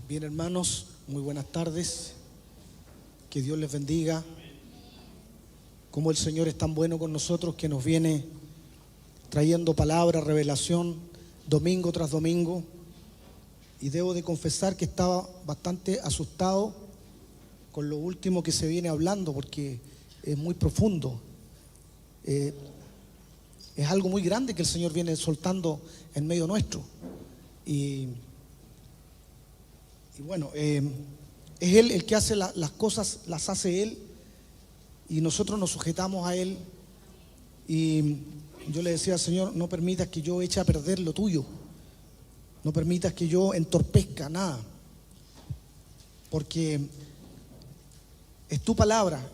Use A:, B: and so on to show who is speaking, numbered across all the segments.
A: Bien, hermanos, muy buenas tardes. Que Dios les bendiga. Como el Señor es tan bueno con nosotros, que nos viene trayendo palabra, revelación, domingo tras domingo. Y debo de confesar que estaba bastante asustado con lo último que se viene hablando, porque es muy profundo. Es algo muy grande que el Señor viene soltando en medio nuestro. Y bueno, es Él el que hace las cosas, las hace Él, y nosotros nos sujetamos a Él. Y yo le decía al Señor: no permitas que yo eche a perder lo tuyo, no permitas que yo entorpezca nada, porque es tu palabra,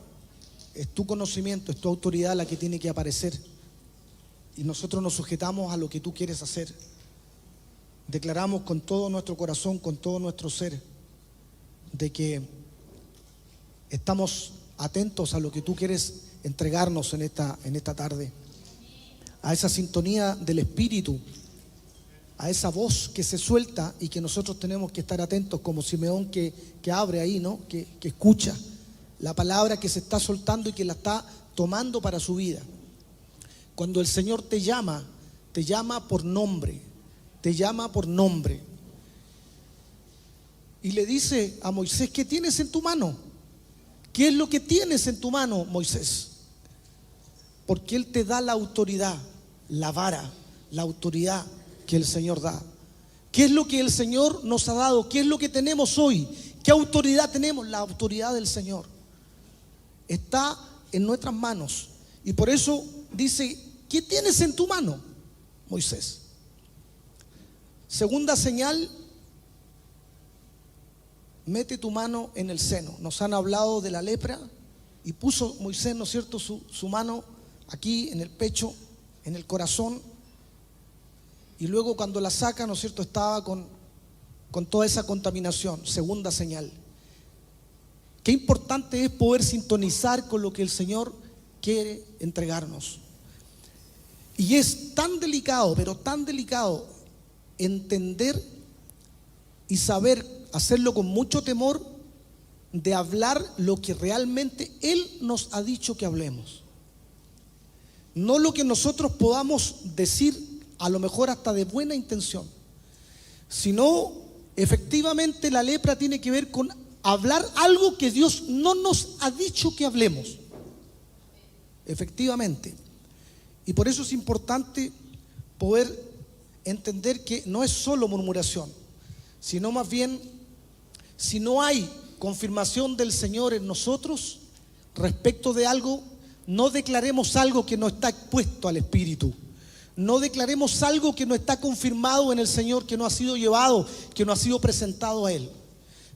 A: es tu conocimiento, es tu autoridad la que tiene que aparecer, y nosotros nos sujetamos a lo que tú quieres hacer. Declaramos con todo nuestro corazón, con todo nuestro ser, de que estamos atentos a lo que tú quieres entregarnos en esta tarde, a esa sintonía del Espíritu, a esa voz que se suelta y que nosotros tenemos que estar atentos, como Simeón que abre ahí, ¿no? Que escucha la palabra que se está soltando y que la está tomando para su vida. Cuando el Señor te llama por nombre. Te llama por nombre. Y le dice a Moisés: ¿qué tienes en tu mano? ¿Qué es lo que tienes en tu mano, Moisés? Porque Él te da la autoridad, la vara, la autoridad que el Señor da. ¿Qué es lo que el Señor nos ha dado? ¿Qué es lo que tenemos hoy? ¿Qué autoridad tenemos? La autoridad del Señor está en nuestras manos. Y por eso dice: ¿qué tienes en tu mano, Moisés? Segunda señal: mete tu mano en el seno. Nos han hablado de la lepra y puso Moisés, ¿no es cierto?, su mano aquí en el pecho, en el corazón, y luego cuando la saca, ¿no es cierto?, estaba con toda esa contaminación. Segunda señal. Qué importante es poder sintonizar con lo que el Señor quiere entregarnos. Y es tan delicado, pero tan delicado, entender y saber hacerlo con mucho temor, de hablar lo que realmente Él nos ha dicho que hablemos. No lo que nosotros podamos decir, a lo mejor hasta de buena intención, sino efectivamente la lepra tiene que ver con hablar algo que Dios no nos ha dicho que hablemos. Efectivamente. Y por eso es importante poder entender que no es solo murmuración, sino más bien, si no hay confirmación del Señor en nosotros respecto de algo, no declaremos algo que no está expuesto al Espíritu. No declaremos algo que no está confirmado en el Señor, que no ha sido llevado, que no ha sido presentado a Él.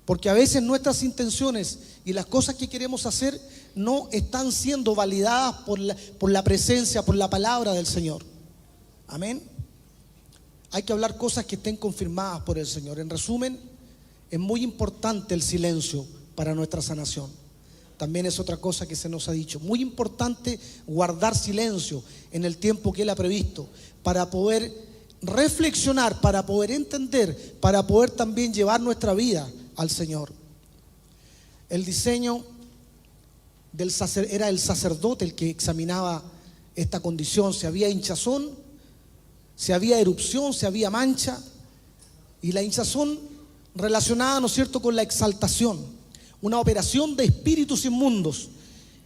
A: Porque a veces nuestras intenciones y las cosas que queremos hacer no están siendo validadas por la presencia, por la palabra del Señor. Amén. Hay que hablar cosas que estén confirmadas por el Señor. En resumen, es muy importante el silencio para nuestra sanación. También es otra cosa que se nos ha dicho. Muy importante guardar silencio en el tiempo que Él ha previsto, para poder reflexionar, para poder entender, para poder también llevar nuestra vida al Señor. El diseño era el sacerdote el que examinaba esta condición. Si había hinchazón, si había erupción, si había mancha. Y la hinchazón relacionada, ¿no es cierto?, con la exaltación, una operación de espíritus inmundos.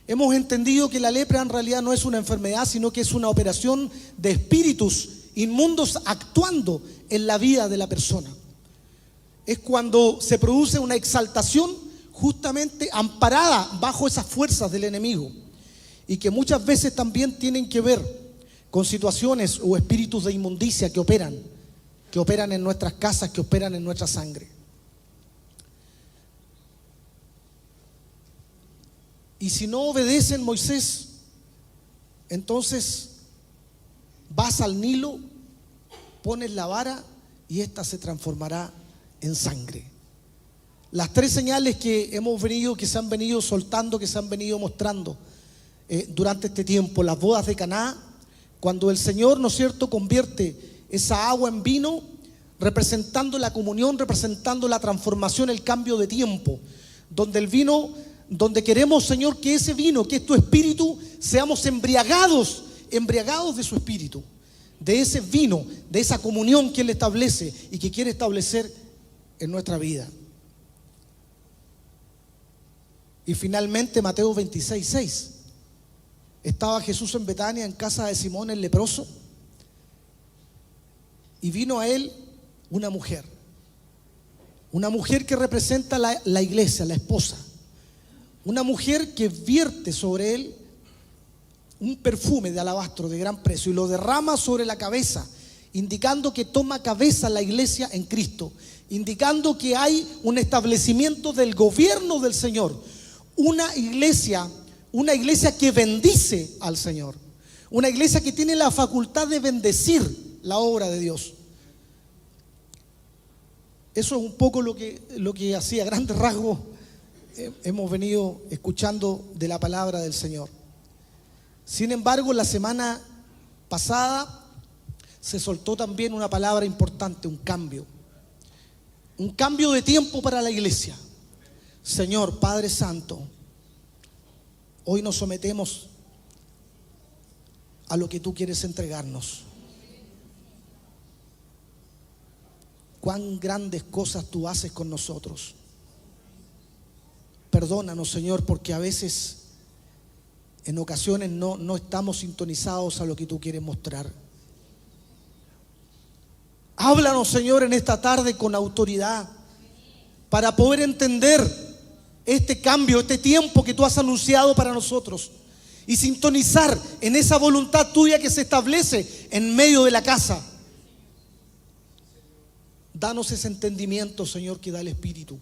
A: Hemos entendido que la lepra en realidad no es una enfermedad, sino que es una operación de espíritus inmundos actuando en la vida de la persona. Es cuando se produce una exaltación justamente amparada bajo esas fuerzas del enemigo, y que muchas veces también tienen que ver con situaciones o espíritus de inmundicia que operan en nuestras casas, que operan en nuestra sangre. Y si no obedecen, Moisés, entonces vas al Nilo, pones la vara y ésta se transformará en sangre. Las tres señales que se han venido soltando, que se han venido mostrando durante este tiempo: las bodas de Caná, cuando el Señor, ¿no es cierto?, convierte esa agua en vino, representando la comunión, representando la transformación, el cambio de tiempo, donde el vino, donde queremos, Señor, que ese vino, que es tu espíritu, seamos embriagados de su espíritu, de ese vino, de esa comunión que Él establece y que quiere establecer en nuestra vida. Y finalmente Mateo 26:6. Estaba Jesús en Betania, en casa de Simón el leproso, y vino a él una mujer que representa la iglesia, la esposa, una mujer que vierte sobre él un perfume de alabastro de gran precio y lo derrama sobre la cabeza, indicando que toma cabeza la iglesia en Cristo, indicando que hay un establecimiento del gobierno del Señor, una iglesia que bendice al Señor, una iglesia que tiene la facultad de bendecir la obra de Dios. Eso es un poco lo que así a grandes rasgos hemos venido escuchando de la palabra del Señor. Sin embargo, la semana pasada se soltó también una palabra importante, un cambio de tiempo para la iglesia. Señor, Padre Santo, hoy nos sometemos a lo que tú quieres entregarnos. Cuán grandes cosas tú haces con nosotros. Perdónanos, Señor, porque a veces, en ocasiones, no estamos sintonizados a lo que tú quieres mostrar. Háblanos, Señor, en esta tarde con autoridad para poder entender este cambio, este tiempo que tú has anunciado para nosotros y sintonizar en esa voluntad tuya que se establece en medio de la casa. Danos ese entendimiento, Señor, que da el Espíritu,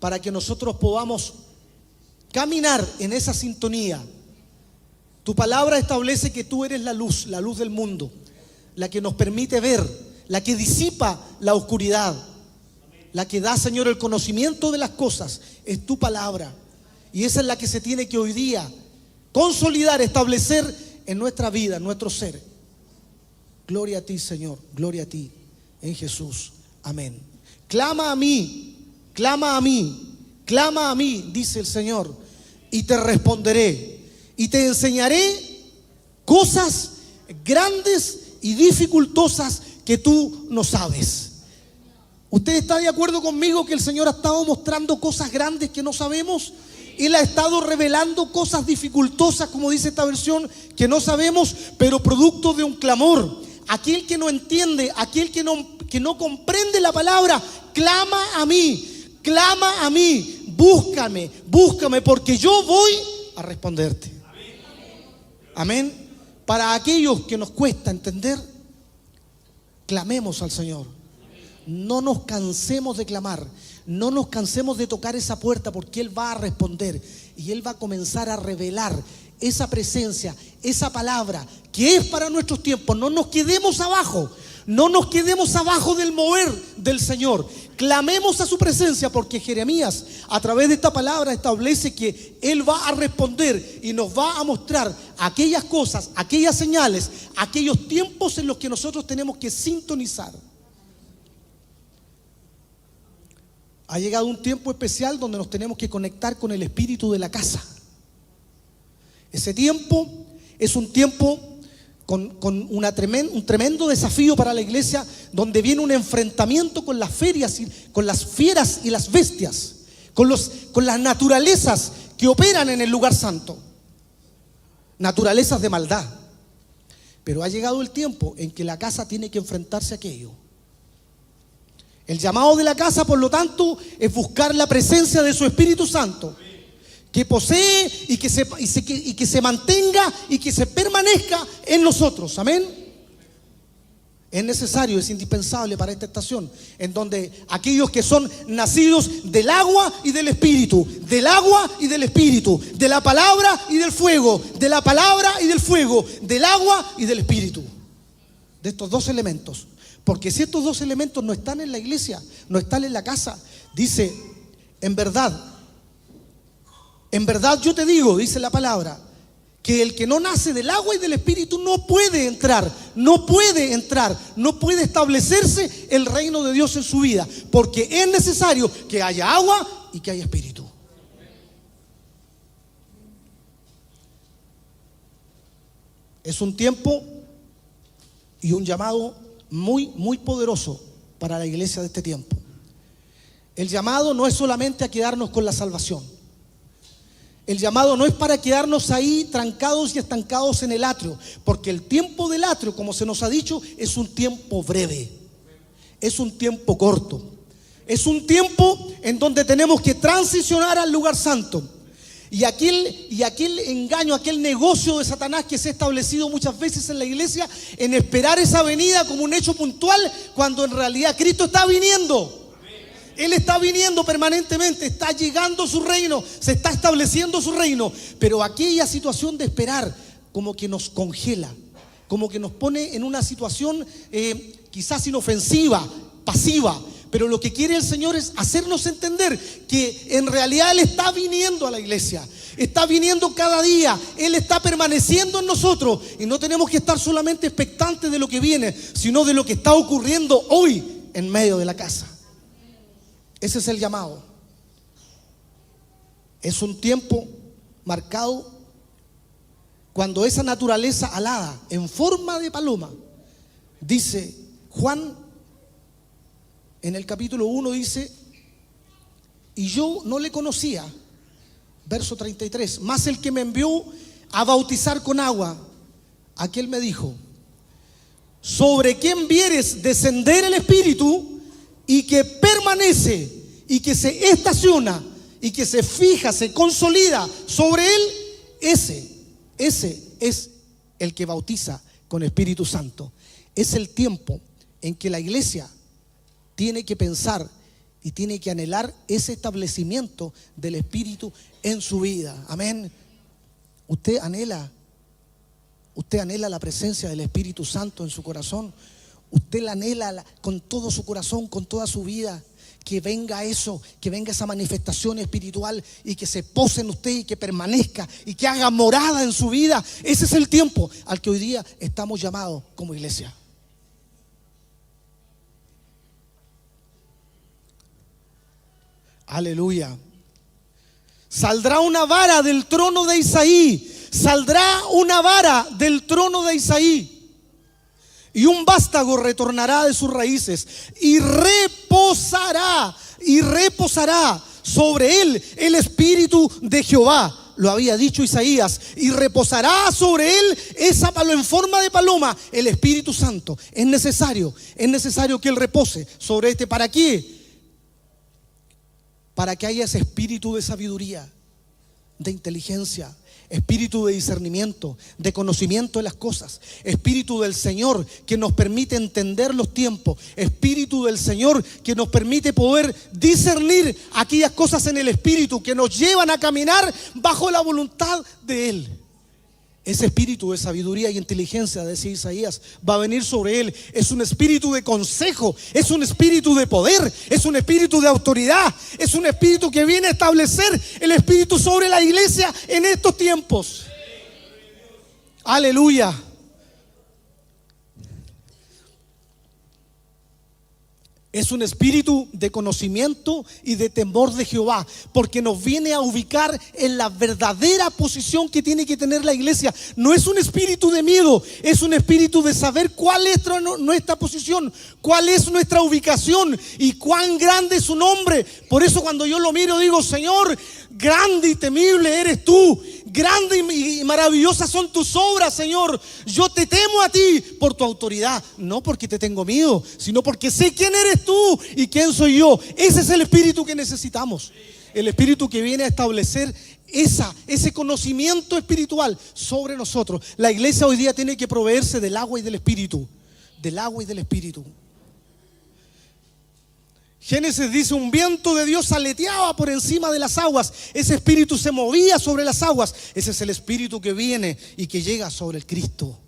A: para que nosotros podamos caminar en esa sintonía. Tu palabra establece que tú eres la luz del mundo, la que nos permite ver, la que disipa la oscuridad, la que da, Señor, el conocimiento de las cosas. Es tu palabra, y esa es la que se tiene que hoy día consolidar, establecer en nuestra vida, en nuestro ser. Gloria a ti, Señor, gloria a ti, en Jesús, amén. Clama a mí, clama a mí, clama a mí, dice el Señor, y te responderé, y te enseñaré cosas grandes y dificultosas que tú no sabes. ¿Usted está de acuerdo conmigo que el Señor ha estado mostrando cosas grandes que no sabemos? Él ha estado revelando cosas dificultosas, como dice esta versión, que no sabemos, pero producto de un clamor. Aquel que no entiende, aquel que no comprende la palabra, clama a mí, búscame, porque yo voy a responderte. Amén. Para aquellos que nos cuesta entender, clamemos al Señor. No nos cansemos de clamar, no nos cansemos de tocar esa puerta, porque Él va a responder y Él va a comenzar a revelar esa presencia, esa palabra que es para nuestros tiempos. No nos quedemos abajo, no nos quedemos abajo del mover del Señor. Clamemos a su presencia, porque Jeremías, a través de esta palabra, establece que Él va a responder y nos va a mostrar aquellas cosas, aquellas señales, aquellos tiempos en los que nosotros tenemos que sintonizar. Ha llegado un tiempo especial donde nos tenemos que conectar con el espíritu de la casa. Ese tiempo es un tiempo con un tremendo desafío para la iglesia, donde viene un enfrentamiento con las fieras y las bestias, con las naturalezas que operan en el lugar santo, naturalezas de maldad. Pero ha llegado el tiempo en que la casa tiene que enfrentarse a aquello. El llamado de la casa, por lo tanto, es buscar la presencia de su Espíritu Santo, que posee y que se mantenga y que se permanezca en nosotros. Amén. Es necesario, es indispensable para esta estación, en donde aquellos que son nacidos del agua y del Espíritu, del agua y del Espíritu, de la palabra y del fuego, de la palabra y del fuego, del agua y del Espíritu, de estos dos elementos. Porque si estos dos elementos no están en la iglesia, no están en la casa, dice, en verdad yo te digo, dice la palabra, que el que no nace del agua y del Espíritu no puede entrar, no puede establecerse el reino de Dios en su vida, porque es necesario que haya agua y que haya Espíritu. Es un tiempo y un llamado muy, muy poderoso para la iglesia de este tiempo. El llamado no es solamente a quedarnos con la salvación. El llamado no es para quedarnos ahí trancados y estancados en el atrio, porque el tiempo del atrio, como se nos ha dicho, es un tiempo breve, es un tiempo corto, es un tiempo en donde tenemos que transicionar al lugar santo. Y aquel engaño, aquel negocio de Satanás que se ha establecido muchas veces en la iglesia, en esperar esa venida como un hecho puntual, cuando en realidad Cristo está viniendo. Él está viniendo permanentemente, está llegando su reino, se está estableciendo su reino. Pero aquella situación de esperar como que nos congela, como que nos pone en una situación quizás inofensiva, pasiva. Pero lo que quiere el Señor es hacernos entender que en realidad Él está viniendo a la iglesia, está viniendo cada día, Él está permaneciendo en nosotros. Y no tenemos que estar solamente expectantes de lo que viene, sino de lo que está ocurriendo hoy en medio de la casa. Ese es el llamado. Es un tiempo marcado cuando esa naturaleza alada en forma de paloma, dice Juan en el capítulo 1, dice: y yo no le conocía, verso 33, mas el que me envió a bautizar con agua, aquel me dijo: sobre quién vieres descender el Espíritu y que permanece y que se estaciona y que se fija, se consolida sobre él, ese es el que bautiza con Espíritu Santo. Es el tiempo en que la iglesia tiene que pensar y tiene que anhelar ese establecimiento del Espíritu en su vida. Amén. Usted anhela la presencia del Espíritu Santo en su corazón. Usted la anhela con todo su corazón, con toda su vida. Que venga eso, que venga esa manifestación espiritual y que se pose en usted y que permanezca y que haga morada en su vida. Ese es el tiempo al que hoy día estamos llamados como iglesia. Aleluya. Saldrá una vara del trono de Isaí. Saldrá una vara del trono de Isaí. Y un vástago retornará de sus raíces y reposará sobre él el Espíritu de Jehová. Lo había dicho Isaías. Y reposará sobre él esa paloma en forma de paloma, el Espíritu Santo. Es necesario que él repose sobre este. ¿Para qué? Para que haya ese espíritu de sabiduría, de inteligencia, espíritu de discernimiento, de conocimiento de las cosas, espíritu del Señor que nos permite entender los tiempos, espíritu del Señor que nos permite poder discernir aquellas cosas en el espíritu que nos llevan a caminar bajo la voluntad de Él. Ese espíritu de sabiduría y inteligencia, decía Isaías, va a venir sobre él. Es un espíritu de consejo, es un espíritu de poder, es un espíritu de autoridad, es un espíritu que viene a establecer el espíritu sobre la iglesia en estos tiempos. Aleluya. Es un espíritu de conocimiento y de temor de Jehová, porque nos viene a ubicar en la verdadera posición que tiene que tener la iglesia. No es un espíritu de miedo, es un espíritu de saber cuál es nuestra posición, cuál es nuestra ubicación y cuán grande es su nombre. Por eso cuando yo lo miro digo: Señor, grande y temible eres tú, grande y maravillosas son tus obras, Señor. Yo te temo a ti por tu autoridad, no porque te tengo miedo, sino porque sé quién eres tú y quién soy yo. Ese es el espíritu que necesitamos, el espíritu que viene a establecer ese conocimiento espiritual sobre nosotros. La iglesia hoy día tiene que proveerse del agua y del espíritu, del agua y del espíritu. Génesis dice: un viento de Dios aleteaba por encima de las aguas. Ese espíritu se movía sobre las aguas. Ese es el espíritu que viene y que llega sobre el Cristo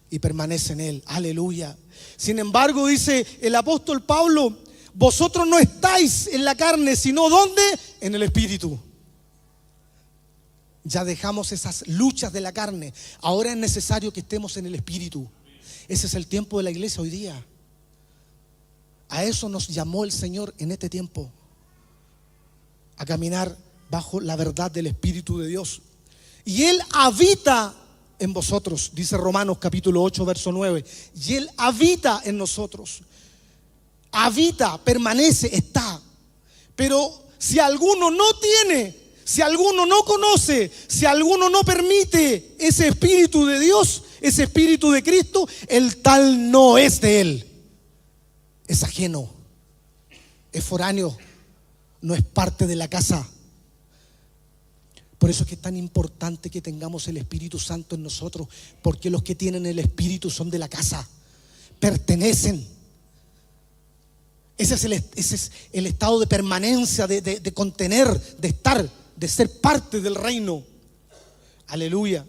A: y permanece en él. Aleluya. Sin embargo, dice el apóstol Pablo: vosotros no estáis en la carne, sino ¿dónde? En el espíritu. Ya dejamos esas luchas de la carne. Ahora es necesario que estemos en el Espíritu. Ese es el tiempo de la iglesia hoy día. A eso nos llamó el Señor en este tiempo, a caminar bajo la verdad del Espíritu de Dios. Y Él habita en vosotros, dice Romanos capítulo 8 verso 9. Y Él habita en nosotros. Habita, permanece, está. Pero si alguno no tiene, si alguno no conoce, si alguno no permite ese Espíritu de Dios, ese Espíritu de Cristo, el tal no es de Él. Es ajeno, es foráneo, no es parte de la casa. Por eso es que es tan importante que tengamos el Espíritu Santo en nosotros, porque los que tienen el Espíritu son de la casa, pertenecen. Ese es el estado de permanencia, de contener, de estar, de ser parte del reino. Aleluya.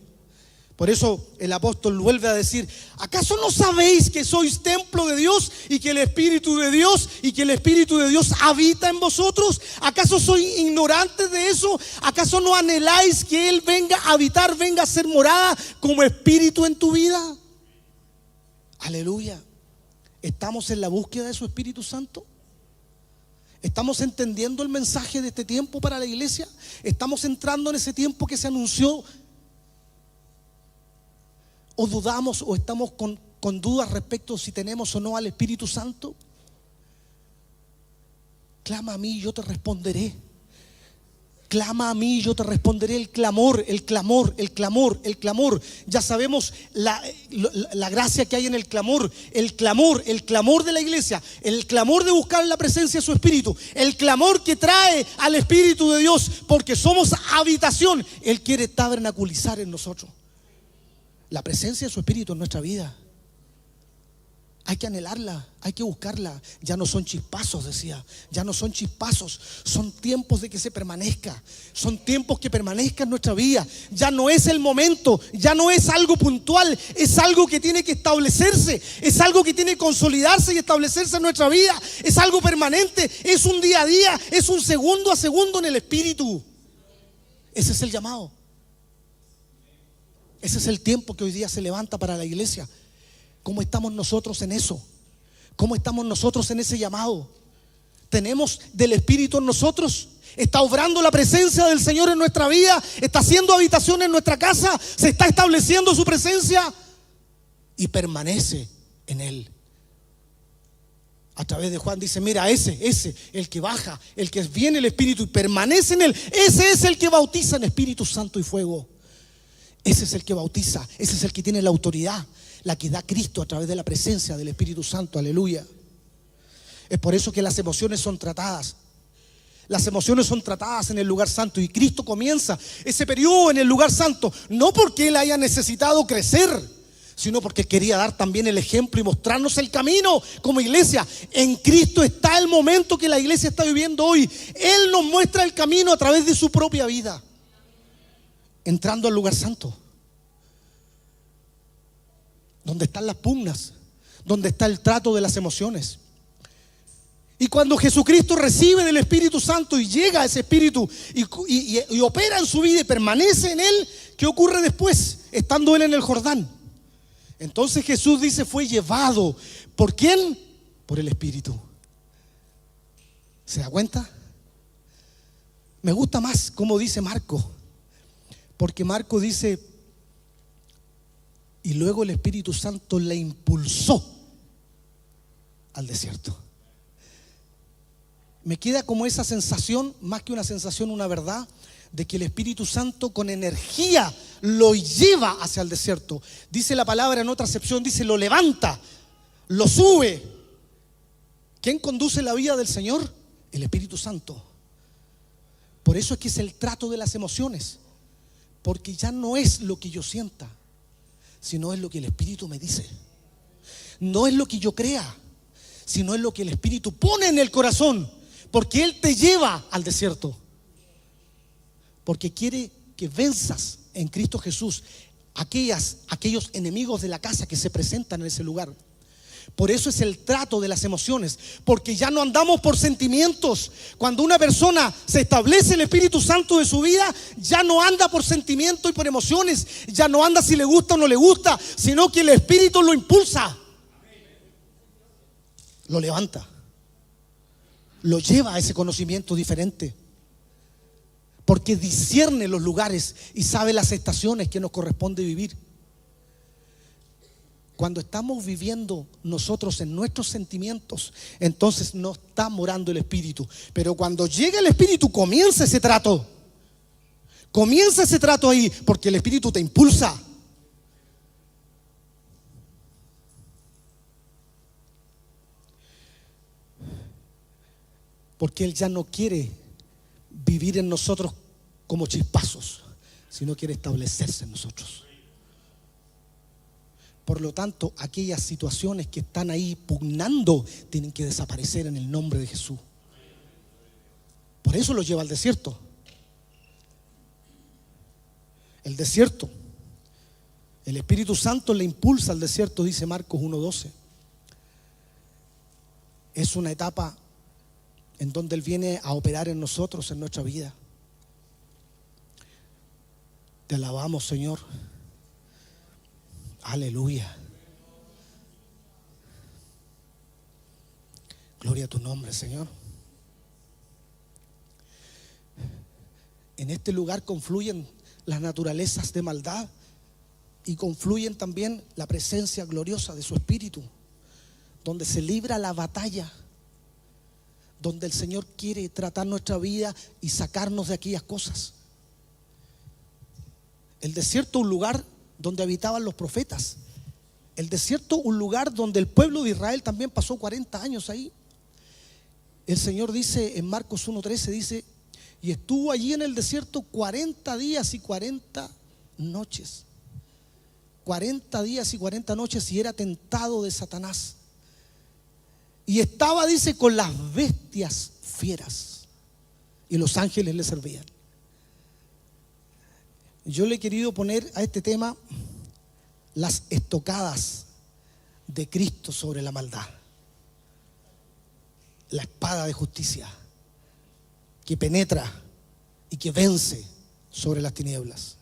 A: Por eso el apóstol vuelve a decir: ¿acaso no sabéis que sois templo de Dios y que el Espíritu de Dios habita en vosotros? ¿Acaso sois ignorantes de eso? ¿Acaso no anheláis que Él venga a habitar, venga a ser morada como Espíritu en tu vida? Aleluya. ¿Estamos en la búsqueda de su Espíritu Santo? ¿Estamos entendiendo el mensaje de este tiempo para la iglesia? ¿Estamos entrando en ese tiempo que se anunció? ¿O dudamos o estamos con dudas respecto si tenemos o no al Espíritu Santo? Clama a mí y yo te responderé. Clama a mí y yo te responderé. El clamor, el clamor, el clamor, el clamor. Ya sabemos la gracia que hay en el clamor. El clamor de la iglesia. El clamor de buscar la presencia de su Espíritu. El clamor que trae al Espíritu de Dios, porque somos habitación. Él quiere tabernaculizar en nosotros la presencia de su Espíritu en nuestra vida. Hay que anhelarla, hay que buscarla. Ya no son chispazos, decía. Ya no son chispazos. Son tiempos de que se permanezca. Son tiempos que permanezca en nuestra vida. Ya no es el momento. Ya no es algo puntual. Es algo que tiene que establecerse. Es algo que tiene que consolidarse y establecerse en nuestra vida. Es algo permanente. Es un día a día. Es un segundo a segundo en el Espíritu. Ese es el llamado. Ese es el tiempo que hoy día se levanta para la iglesia. ¿Cómo estamos nosotros en eso? ¿Cómo estamos nosotros en ese llamado? ¿Tenemos del Espíritu en nosotros? ¿Está obrando la presencia del Señor en nuestra vida? ¿Está haciendo habitación en nuestra casa? ¿Se está estableciendo su presencia? Y permanece en Él. A través de Juan dice: mira, ese, el que baja, el que viene el Espíritu y permanece en Él, ese es el que bautiza en Espíritu Santo y fuego. Ese es el que bautiza, ese es el que tiene la autoridad, la que da Cristo a través de la presencia del Espíritu Santo. Aleluya. Es por eso que las emociones son tratadas. Las emociones son tratadas en el lugar santo, y Cristo comienza ese periodo en el lugar santo, no porque Él haya necesitado crecer, sino porque quería dar también el ejemplo y mostrarnos el camino como iglesia. En Cristo está el momento que la iglesia está viviendo hoy. Él nos muestra el camino a través de su propia vida, entrando al lugar santo, donde están las pugnas, donde está el trato de las emociones. Y cuando Jesucristo recibe del Espíritu Santo y llega a ese Espíritu y opera en su vida y permanece en Él, ¿qué ocurre después? Estando Él en el Jordán, entonces Jesús dice: fue llevado. ¿Por quién? Por el Espíritu. ¿Se da cuenta? Me gusta más como dice Marco, porque Marco dice: y luego el Espíritu Santo le impulsó al desierto. Me queda como esa sensación, más que una sensación, una verdad, de que el Espíritu Santo con energía lo lleva hacia el desierto. Dice la palabra en otra acepción, dice: lo levanta, lo sube. ¿Quién conduce la vida del Señor? El Espíritu Santo. Por eso es que es el trato de las emociones, porque ya no es lo que yo sienta, sino es lo que el Espíritu me dice. No es lo que yo crea, sino es lo que el Espíritu pone en el corazón, porque Él te lleva al desierto, porque quiere que venzas en Cristo Jesús aquellos enemigos de la casa que se presentan en ese lugar. Por eso es el trato de las emociones, porque ya no andamos por sentimientos. Cuando una persona se establece el Espíritu Santo de su vida, ya no anda por sentimientos y por emociones, ya no anda si le gusta o no le gusta, sino que el Espíritu lo impulsa, lo levanta, lo lleva a ese conocimiento diferente, porque discierne los lugares y sabe las estaciones que nos corresponde vivir. Cuando estamos viviendo nosotros en nuestros sentimientos, entonces no está morando el Espíritu. Pero cuando llega el Espíritu, comienza ese trato. Comienza ese trato ahí, porque el Espíritu te impulsa. Porque Él ya no quiere vivir en nosotros como chispazos, sino quiere establecerse en nosotros. Por lo tanto, aquellas situaciones que están ahí pugnando tienen que desaparecer en el nombre de Jesús. Por eso lo lleva al desierto. El desierto, el Espíritu Santo le impulsa al desierto, dice Marcos 1:12. Es una etapa en donde Él viene a operar en nosotros, en nuestra vida. Te alabamos, Señor. Aleluya. Gloria a tu nombre, Señor. En este lugar confluyen las naturalezas de maldad y confluyen también la presencia gloriosa de su Espíritu, donde se libra la batalla, donde el Señor quiere tratar nuestra vida y sacarnos de aquellas cosas. El desierto, un lugar donde habitaban los profetas. El desierto, un lugar donde el pueblo de Israel también pasó 40 años ahí. El Señor dice en Marcos 1:13, dice: y estuvo allí en el desierto 40 días y 40 noches. 40 días y 40 noches, y era tentado de Satanás. Y estaba, dice, con las bestias fieras, y los ángeles le servían. Yo le he querido poner a este tema las estocadas de Cristo sobre la maldad. La espada de justicia que penetra y que vence sobre las tinieblas.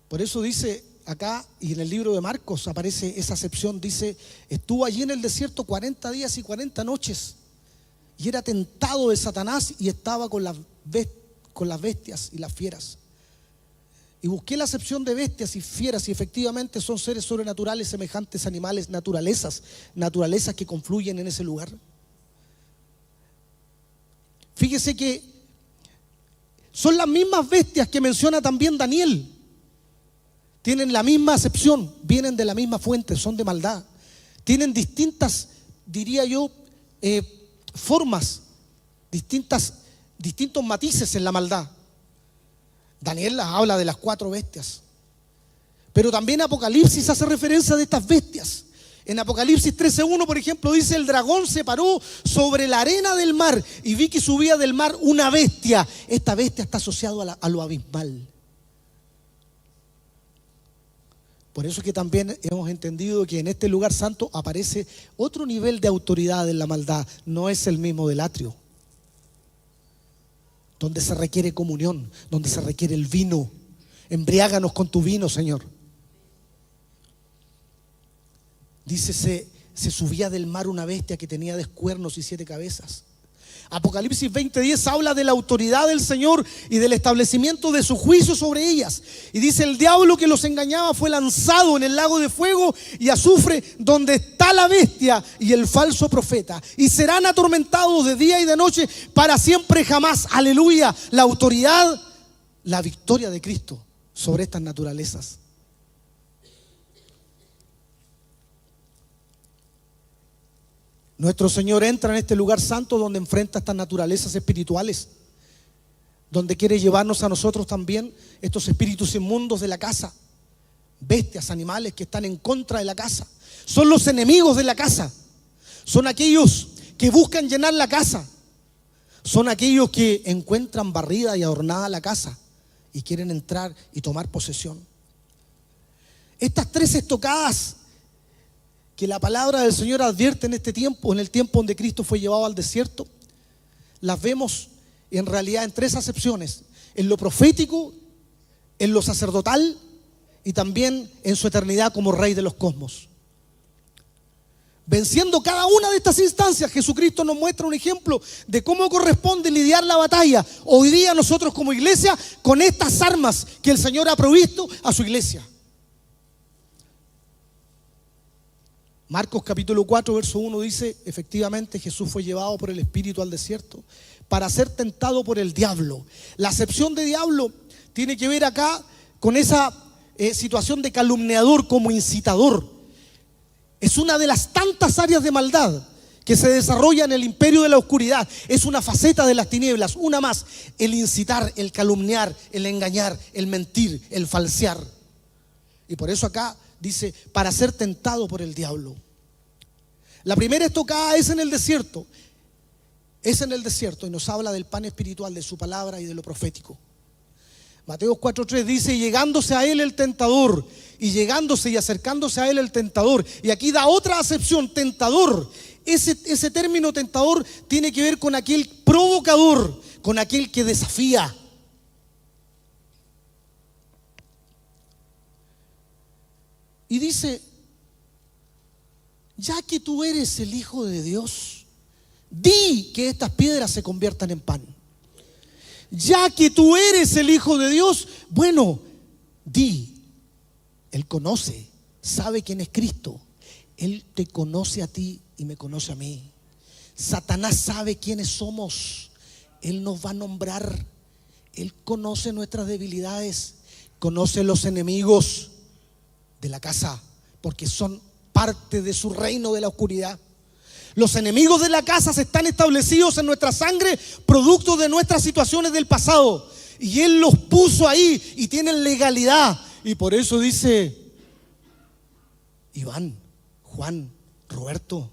A: Por eso dice acá, y en el libro de Marcos aparece esa acepción, dice: estuvo allí en el desierto 40 días y 40 noches, y era tentado de Satanás, y estaba con las bestias y las fieras. Y busqué la acepción de bestias y fieras, y efectivamente son seres sobrenaturales semejantes a animales, naturalezas que confluyen en ese lugar. Fíjese que son las mismas bestias que menciona también Daniel. Tienen la misma acepción, vienen de la misma fuente, son de maldad. Tienen distintas, diría yo, formas, distintos matices en la maldad. Daniel habla de las 4 bestias, pero también Apocalipsis hace referencia de estas bestias. En Apocalipsis 13:1, por ejemplo, dice: el dragón se paró sobre la arena del mar, y vi que subía del mar una bestia. Esta bestia está asociada a lo abismal. Por eso es que también hemos entendido que en este lugar santo aparece otro nivel de autoridad en la maldad. No es el mismo del atrio, donde se requiere comunión, donde se requiere el vino. Embriáganos con tu vino, Señor. Dice: se subía del mar una bestia que tenía 10 cuernos y 7 cabezas. Apocalipsis 20:10 habla de la autoridad del Señor y del establecimiento de su juicio sobre ellas. Y dice: el diablo que los engañaba fue lanzado en el lago de fuego y azufre, donde está la bestia y el falso profeta, y serán atormentados de día y de noche para siempre jamás. Aleluya. La autoridad, la victoria de Cristo sobre estas naturalezas. Nuestro Señor entra en este lugar santo donde enfrenta estas naturalezas espirituales, donde quiere llevarnos a nosotros también estos espíritus inmundos de la casa, bestias, animales que están en contra de la casa. Son los enemigos de la casa, son aquellos que buscan llenar la casa, son aquellos que encuentran barrida y adornada la casa y quieren entrar y tomar posesión. Estas 3 veces tocadas que la palabra del Señor advierte en este tiempo, en el tiempo donde Cristo fue llevado al desierto, las vemos en realidad en tres acepciones: en lo profético, en lo sacerdotal y también en su eternidad como Rey de los cosmos. Venciendo cada una de estas instancias, Jesucristo nos muestra un ejemplo de cómo corresponde lidiar la batalla hoy día nosotros como iglesia con estas armas que el Señor ha provisto a su iglesia. Marcos capítulo 4 verso 1 dice: efectivamente Jesús fue llevado por el Espíritu al desierto para ser tentado por el diablo. La acepción de diablo tiene que ver acá con esa situación de calumniador como incitador. Es una de las tantas áreas de maldad que se desarrolla en el imperio de la oscuridad. Es una faceta de las tinieblas, una más: el incitar, el calumniar, el engañar, el mentir, el falsear. Y por eso acá dice: para ser tentado por el diablo. La primera estocada es en el desierto. Es en el desierto y nos habla del pan espiritual, de su palabra y de lo profético. Mateo 4:3 dice: y llegándose a él el tentador, y llegándose y acercándose a él el tentador. Y aquí da otra acepción: tentador. Ese término tentador tiene que ver con aquel provocador, con aquel que desafía. Y dice: ya que tú eres el Hijo de Dios, di que estas piedras se conviertan en pan. Ya que tú eres el Hijo de Dios, bueno, di. Él conoce, sabe quién es Cristo. Él te conoce a ti y me conoce a mí. Satanás sabe quiénes somos. Él nos va a nombrar. Él conoce nuestras debilidades, conoce los enemigos de la casa, porque son parte de su reino de la oscuridad. Los enemigos de la casa están establecidos en nuestra sangre, producto de nuestras situaciones del pasado, y Él los puso ahí y tienen legalidad. Y por eso dice: Iván, Juan, Roberto,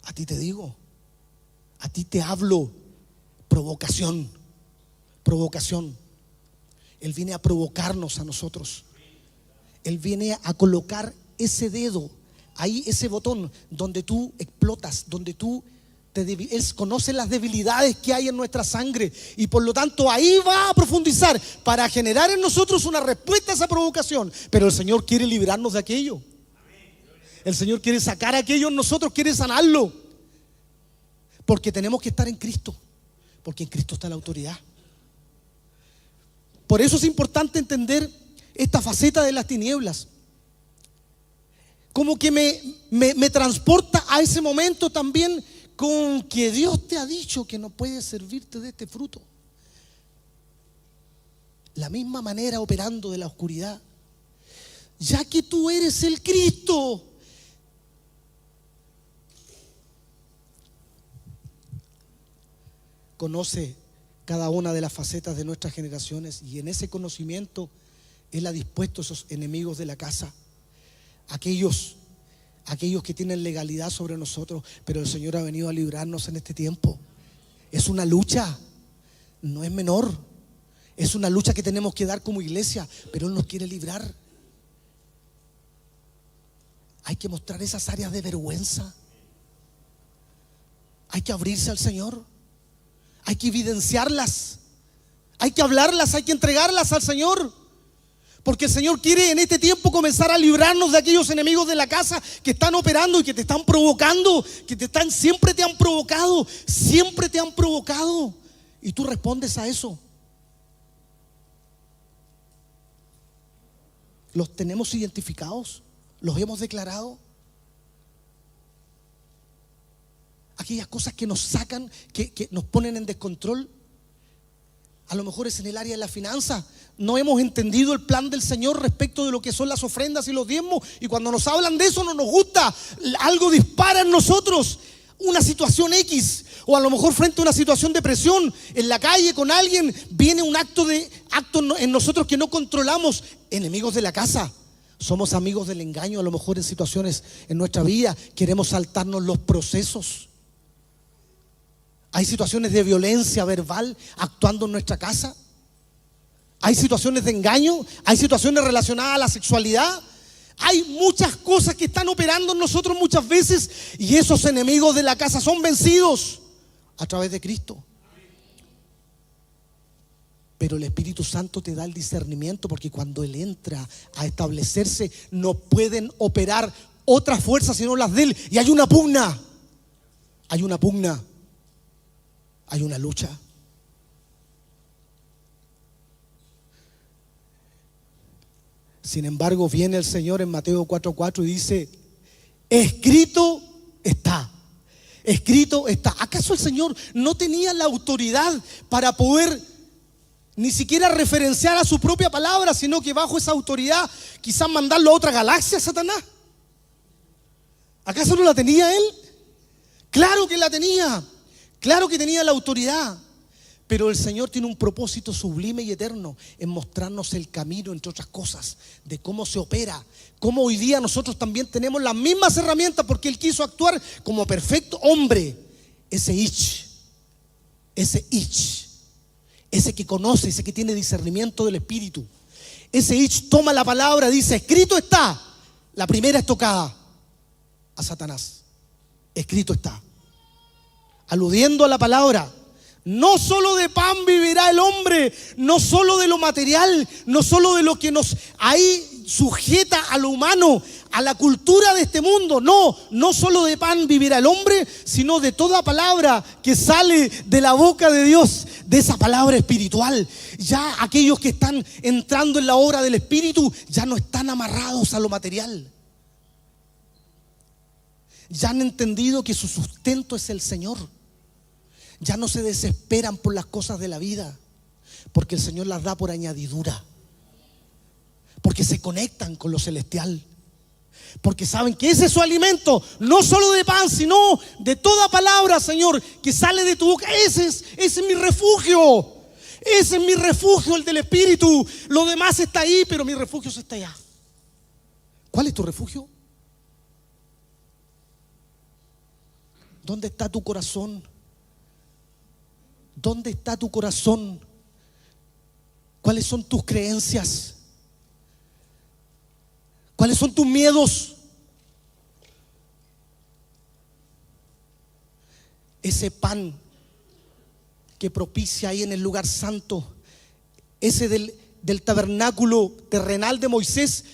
A: a ti te digo, a ti te hablo, provocación, provocación. Él viene a provocarnos a nosotros. Él viene a colocar ese dedo ahí, ese botón donde tú explotas, donde tú Él conoce las debilidades que hay en nuestra sangre, y por lo tanto ahí va a profundizar para generar en nosotros una respuesta a esa provocación. Pero el Señor quiere librarnos de aquello. El Señor quiere sacar aquello en nosotros, quiere sanarlo, porque tenemos que estar en Cristo, porque en Cristo está la autoridad. Por eso es importante entender esta faceta de las tinieblas, como que me transporta a ese momento también con que Dios te ha dicho que no puedes servirte de este fruto. La misma manera operando de la oscuridad. Ya que tú eres el Cristo, conoce cada una de las facetas de nuestras generaciones, y en ese conocimiento Él ha dispuesto esos enemigos de la casa, aquellos que tienen legalidad sobre nosotros. Pero el Señor ha venido a librarnos en este tiempo. Es una lucha, no es menor. Es una lucha que tenemos que dar como iglesia, pero Él nos quiere librar. Hay que mostrar esas áreas de vergüenza. Hay que abrirse al Señor. Hay que evidenciarlas. Hay que hablarlas, hay que entregarlas al Señor. Porque el Señor quiere en este tiempo comenzar a librarnos de aquellos enemigos de la casa que están operando y que te están provocando, siempre te han provocado, siempre te han provocado. Y tú respondes a eso. ¿Los tenemos identificados? ¿Los hemos declarado? Aquellas cosas que nos sacan, que nos ponen en descontrol. A lo mejor es en el área de la finanza. No hemos entendido el plan del Señor respecto de lo que son las ofrendas y los diezmos, y cuando nos hablan de eso no nos gusta. Algo dispara en nosotros, una situación X, o a lo mejor frente a una situación de presión en la calle con alguien, viene un acto en nosotros que no controlamos. Enemigos de la casa. Somos amigos del engaño. A lo mejor en situaciones en nuestra vida queremos saltarnos los procesos. Hay situaciones de violencia verbal actuando en nuestra casa. hay situaciones de engaño, hay situaciones relacionadas a la sexualidad. Hay muchas cosas que están operando en nosotros muchas veces, y esos enemigos de la casa son vencidos a través de Cristo. Pero el Espíritu Santo te da el discernimiento, porque cuando Él entra a establecerse, no pueden operar otras fuerzas sino las de Él. Y hay una pugna, hay una lucha. Sin embargo, viene el Señor en Mateo 4:4 y dice: escrito está. Escrito está. ¿Acaso el Señor no tenía la autoridad para poder ni siquiera referenciar a su propia palabra, sino que bajo esa autoridad quizás mandarlo a otra galaxia, Satanás? ¿Acaso no la tenía Él? Claro que la tenía. Claro que tenía la autoridad. Pero el Señor tiene un propósito sublime y eterno en mostrarnos el camino, entre otras cosas, de cómo se opera, cómo hoy día nosotros también tenemos las mismas herramientas, porque Él quiso actuar como perfecto hombre. Ese que conoce, ese que tiene discernimiento del Espíritu, ese toma la palabra, dice: escrito está. La primera estocada a Satanás. Escrito está. Aludiendo a la palabra. No solo de pan vivirá el hombre, no solo de lo material, no solo de lo que nos ahí sujeta a lo humano, a la cultura de este mundo. No solo de pan vivirá el hombre, sino de toda palabra que sale de la boca de Dios, de esa palabra espiritual. Ya aquellos que están entrando en la obra del Espíritu ya no están amarrados a lo material. Ya han entendido que su sustento es el Señor. Ya no se desesperan por las cosas de la vida, porque el Señor las da por añadidura, porque se conectan con lo celestial, porque saben que ese es su alimento, no solo de pan, sino de toda palabra, Señor, que sale de tu boca. Ese es mi refugio. Ese es mi refugio, el del Espíritu. Lo demás está ahí, pero mi refugio está allá. ¿Cuál es tu refugio? ¿Dónde está tu corazón? ¿Dónde está tu corazón? ¿Cuáles son tus creencias? ¿Cuáles son tus miedos? Ese pan que propicia ahí en el lugar santo, ese del tabernáculo terrenal de Moisés,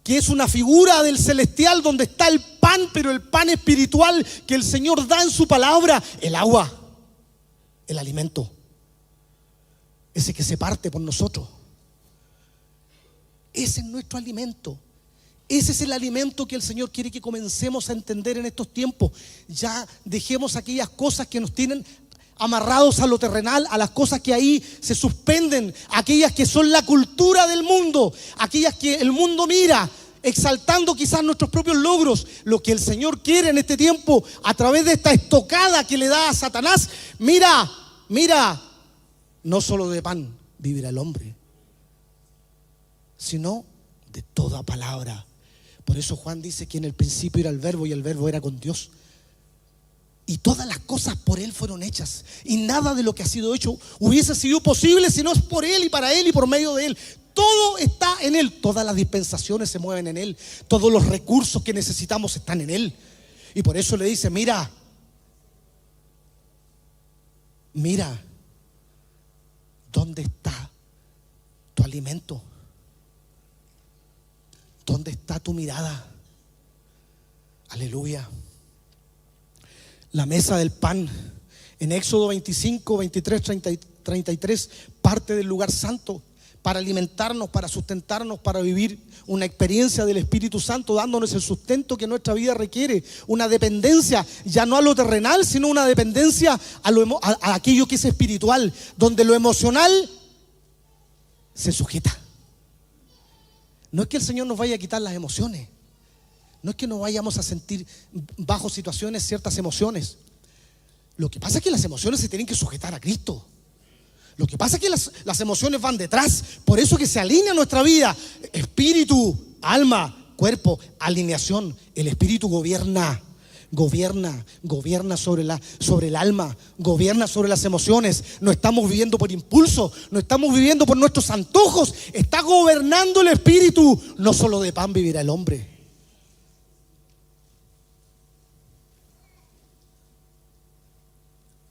A: que es una figura del celestial, donde está el pan, pero el pan espiritual que el Señor da en su palabra, el agua, el alimento, ese que se parte por nosotros. Ese es nuestro alimento. Ese es el alimento que el Señor quiere que comencemos a entender en estos tiempos. Ya dejemos aquellas cosas que nos tienen amarrados a lo terrenal, a las cosas que ahí se suspenden, aquellas que son la cultura del mundo, aquellas que el mundo mira, exaltando quizás nuestros propios logros. Lo que el Señor quiere en este tiempo, a través de esta estocada que le da a Satanás: mira, no solo de pan vivirá el hombre, sino de toda palabra. Por eso Juan dice que en el principio era el Verbo, y el Verbo era con Dios, y todas las cosas por Él fueron hechas, y nada de lo que ha sido hecho hubiese sido posible si no es por Él y para Él y por medio de Él. Todo está en Él, todas las dispensaciones se mueven en Él, todos los recursos que necesitamos están en Él. Y por eso le dice: mira, ¿dónde está tu alimento? ¿Dónde está tu mirada? Aleluya. La mesa del pan en Éxodo 25, 23, 33, parte del lugar santo para alimentarnos, para sustentarnos, para vivir una experiencia del Espíritu Santo, dándonos el sustento que nuestra vida requiere. Una dependencia, ya no a lo terrenal, sino una dependencia a aquello que es espiritual, donde lo emocional se sujeta. No es que el Señor nos vaya a quitar las emociones, no es que nos vayamos a sentir bajo situaciones ciertas emociones. Lo que pasa es que las emociones se tienen que sujetar a Cristo. Lo que pasa es que las emociones van detrás. Por eso que se alinea nuestra vida: espíritu, alma, cuerpo, alineación. El espíritu gobierna gobierna sobre el alma, gobierna sobre las emociones. No estamos viviendo por impulso, no estamos viviendo por nuestros antojos. Está gobernando el espíritu. No solo de pan vivirá el hombre.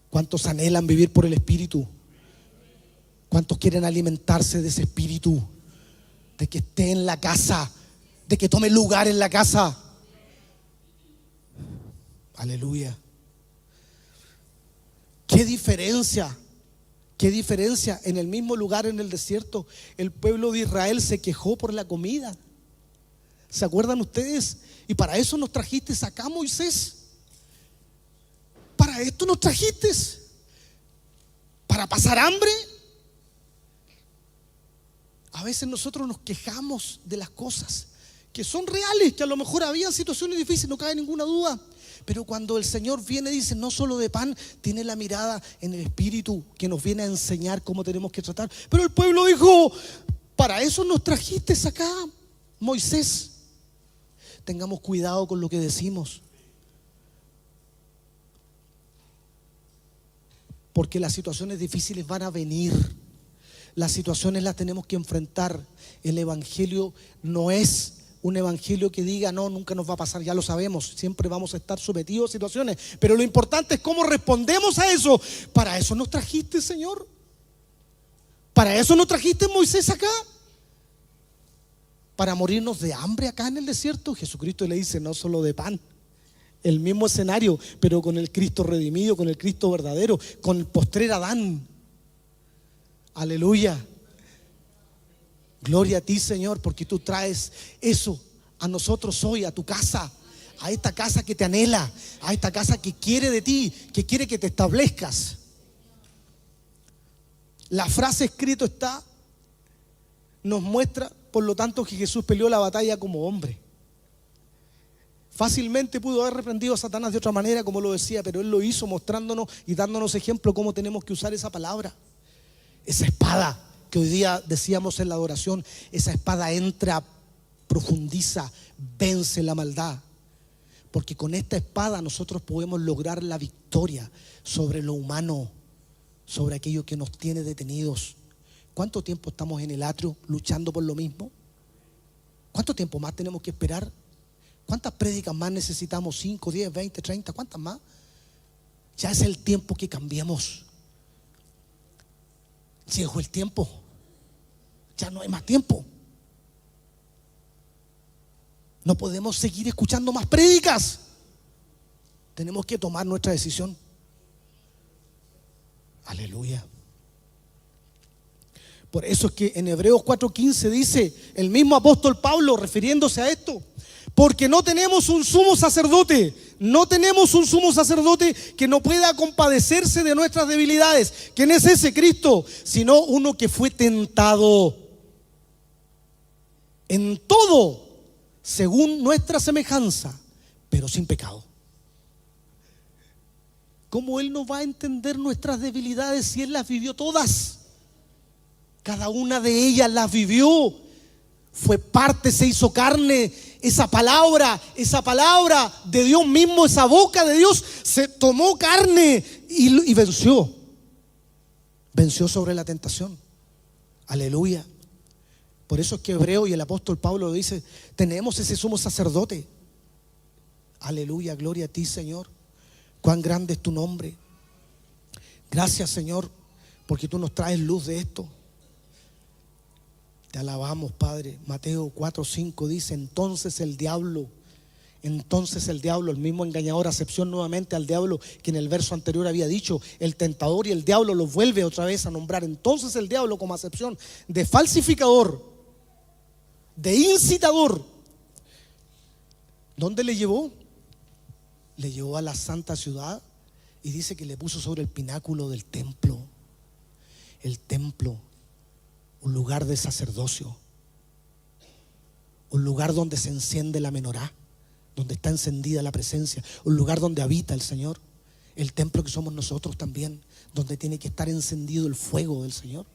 A: ¿Cuántos anhelan vivir por el espíritu? ¿Cuántos quieren alimentarse de ese espíritu? De que esté en la casa, de que tome lugar en la casa. Aleluya. Qué diferencia en el mismo lugar en el desierto. El pueblo de Israel se quejó por la comida. ¿Se acuerdan ustedes? Y para eso nos trajiste acá, Moisés. Para esto nos trajiste. Para pasar hambre. A veces nosotros nos quejamos de las cosas que son reales, que a lo mejor había situaciones difíciles, no cabe ninguna duda. Pero cuando el Señor viene y dice, no solo de pan, tiene la mirada en el Espíritu que nos viene a enseñar cómo tenemos que tratar. Pero el pueblo dijo, para eso nos trajiste acá, Moisés. Tengamos cuidado con lo que decimos, porque las situaciones difíciles van a venir. Las situaciones las tenemos que enfrentar. El evangelio no es un evangelio que diga, no, nunca nos va a pasar, ya lo sabemos, siempre vamos a estar sometidos a situaciones, pero lo importante es cómo respondemos a eso. Para eso nos trajiste, Señor. Para eso nos trajiste, Moisés, acá. Para morirnos de hambre acá en el desierto. Jesucristo le dice, no solo de pan. El mismo escenario, pero con el Cristo redimido, con el Cristo verdadero, con el postrer Adán. Aleluya. Gloria a ti, Señor, porque tú traes eso a nosotros hoy, a tu casa, a esta casa que te anhela, a esta casa que quiere de ti, que quiere que te establezcas. La frase escrito está, nos muestra, por lo tanto, que Jesús peleó la batalla como hombre. Fácilmente pudo haber reprendido a Satanás de otra manera, como lo decía, pero Él lo hizo mostrándonos y dándonos ejemplo cómo tenemos que usar esa palabra. Esa espada que hoy día decíamos en la adoración, esa espada entra, profundiza, vence la maldad. Porque con esta espada nosotros podemos lograr la victoria sobre lo humano, sobre aquello que nos tiene detenidos. ¿Cuánto tiempo estamos en el atrio luchando por lo mismo? ¿Cuánto tiempo más tenemos que esperar? ¿Cuántas prédicas más necesitamos? 5, 10, 20, 30, ¿cuántas más? Ya es el tiempo que cambiemos. Llegó el tiempo. Ya no hay más tiempo. No podemos seguir escuchando más prédicas. Tenemos que tomar nuestra decisión. Aleluya. Por eso es que en Hebreos 4:15 dice el mismo apóstol Pablo, refiriéndose a esto, porque no tenemos un sumo sacerdote, que no pueda compadecerse de nuestras debilidades. ¿Quién es ese? Cristo, sino uno que fue tentado en todo según nuestra semejanza, pero sin pecado. ¿Cómo Él no va a entender nuestras debilidades si Él las vivió todas? Cada una de ellas las vivió. Fue parte, se hizo carne. Esa palabra de Dios mismo, esa boca de Dios se tomó carne y venció. Venció sobre la tentación. Aleluya. Por eso es que Hebreo y el apóstol Pablo lo dice, tenemos ese sumo sacerdote. Aleluya, gloria a ti, Señor. Cuán grande es tu nombre. Gracias, Señor, porque tú nos traes luz de esto. Te alabamos, Padre. Mateo 4:5 dice, entonces el diablo, el mismo engañador, acepción nuevamente al diablo que en el verso anterior había dicho, el tentador, y el diablo lo vuelve otra vez a nombrar. Entonces el diablo, como acepción de falsificador, de incitador, ¿dónde le llevó? Le llevó a la santa ciudad y dice que le puso sobre el pináculo del templo. El templo, un lugar de sacerdocio, un lugar donde se enciende la menorá, donde está encendida la presencia, un lugar donde habita el Señor. El templo que somos nosotros también, donde tiene que estar encendido el fuego del Señor.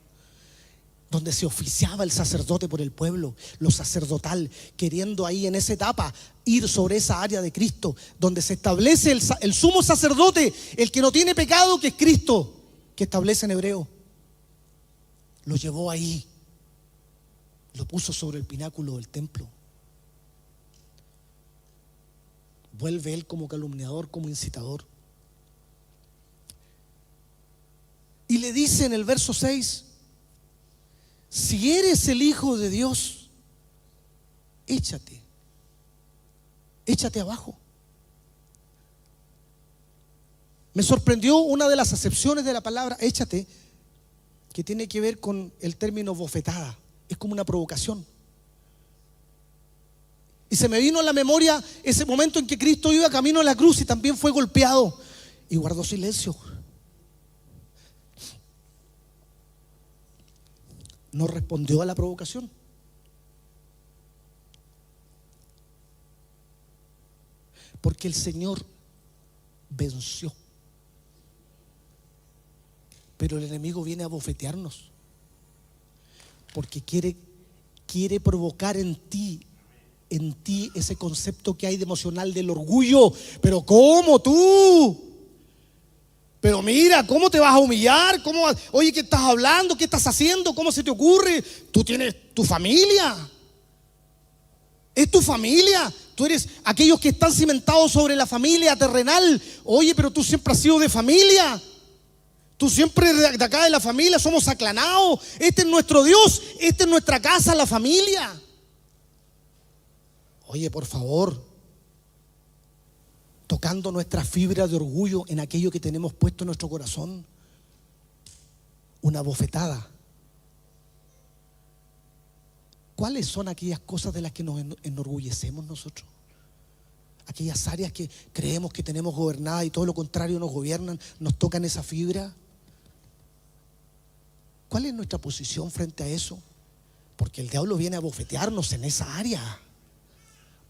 A: donde se oficiaba el sacerdote por el pueblo, lo sacerdotal, queriendo ahí en esa etapa ir sobre esa área de Cristo, donde se establece el sumo sacerdote, el que no tiene pecado, que es Cristo, que establece en hebreo. Lo llevó ahí, lo puso sobre el pináculo del templo. Vuelve él como calumniador, como incitador. Y le dice en el verso 6: si eres el Hijo de Dios, échate abajo. Me sorprendió una de las acepciones de la palabra échate, que tiene que ver con el término bofetada. Es como una provocación. Y se me vino a la memoria ese momento en que Cristo iba camino a la cruz y también fue golpeado y guardó silencio. No respondió a la provocación. Porque el Señor venció. Pero el enemigo viene a bofetearnos. Porque quiere provocar en ti ese concepto que hay de emocional del orgullo. Pero ¿cómo tú? Pero mira, ¿cómo te vas a humillar? Oye, ¿qué estás hablando? ¿Qué estás haciendo? ¿Cómo se te ocurre? Tú tienes tu familia. Es tu familia. Tú eres aquellos que están cimentados sobre la familia terrenal. Oye, pero tú siempre has sido de familia. Tú siempre de acá de la familia, somos aclanados. Este es nuestro Dios, esta es nuestra casa, la familia. Oye, por favor, tocando nuestra fibra de orgullo en aquello que tenemos puesto en nuestro corazón, una bofetada. ¿Cuáles son aquellas cosas de las que nos enorgullecemos nosotros? Aquellas áreas que creemos que tenemos gobernadas y todo lo contrario nos gobiernan, nos tocan esa fibra. ¿Cuál es nuestra posición frente a eso? Porque el diablo viene a bofetearnos en esa área.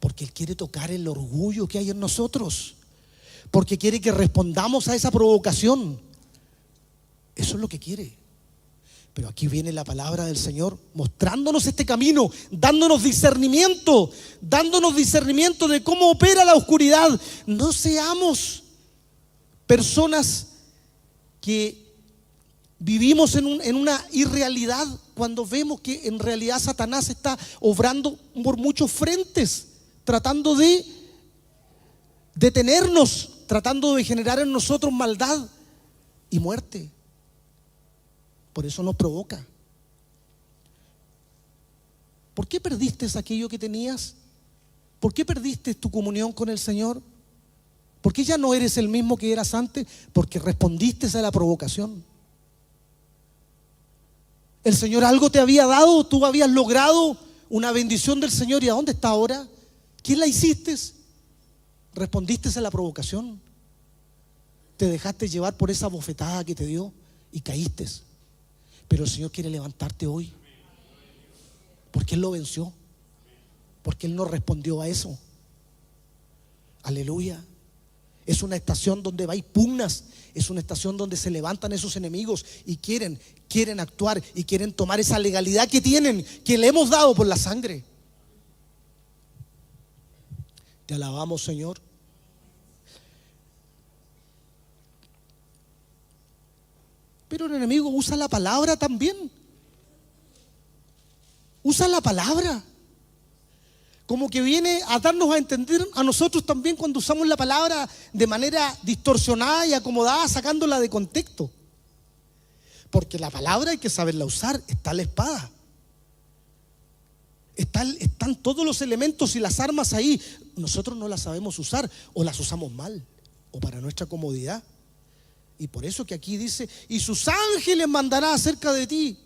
A: Porque él quiere tocar el orgullo que hay en nosotros. Porque quiere que respondamos a esa provocación. Eso es lo que quiere. Pero aquí viene la palabra del Señor mostrándonos este camino, dándonos discernimiento de cómo opera la oscuridad. No seamos personas que vivimos en una irrealidad cuando vemos que en realidad Satanás está obrando por muchos frentes, tratando de detenernos, tratando de generar en nosotros maldad y muerte. Por eso nos provoca. ¿Por qué perdiste aquello que tenías? ¿Por qué perdiste tu comunión con el Señor? ¿Por qué ya no eres el mismo que eras antes? Porque respondiste a la provocación. El Señor algo te había dado, tú habías logrado una bendición del Señor. ¿Y a dónde está ahora? ¿Quién la hiciste? Respondiste a la provocación. Te dejaste llevar por esa bofetada que te dio y caíste. Pero el Señor quiere levantarte hoy. Porque Él lo venció. Porque Él no respondió a eso. Aleluya. Es una estación donde hay pugnas. Es una estación donde se levantan esos enemigos y quieren actuar y quieren tomar esa legalidad que tienen, que le hemos dado por la sangre. Te alabamos, Señor. Pero el enemigo usa la palabra también. Usa la palabra. Como que viene a darnos a entender a nosotros también cuando usamos la palabra de manera distorsionada y acomodada, sacándola de contexto. Porque la palabra hay que saberla usar. Está la espada. Están todos los elementos y las armas ahí. Nosotros no las sabemos usar o las usamos mal o para nuestra comodidad. Y por eso que aquí dice: y sus ángeles mandará acerca de ti,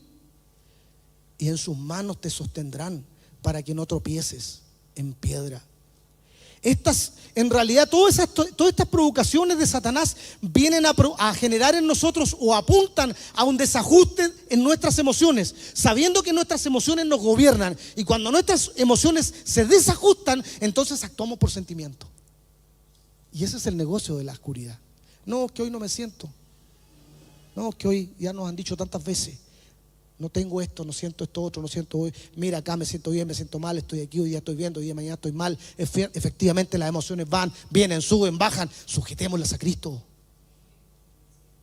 A: y en sus manos te sostendrán para que no tropieces en piedra. En realidad todas estas provocaciones de Satanás vienen a generar en nosotros o apuntan a un desajuste en nuestras emociones, sabiendo que nuestras emociones nos gobiernan. Y cuando nuestras emociones se desajustan, entonces actuamos por sentimiento. Y ese es el negocio de la oscuridad. No, que hoy no me siento. No, que hoy ya nos han dicho tantas veces. no tengo esto, no siento esto otro, no siento hoy. Mira, acá me siento bien, me siento mal, estoy aquí, hoy día estoy bien, hoy día mañana estoy mal. Efectivamente las emociones van, vienen, suben, bajan. Sujetémoslas a Cristo.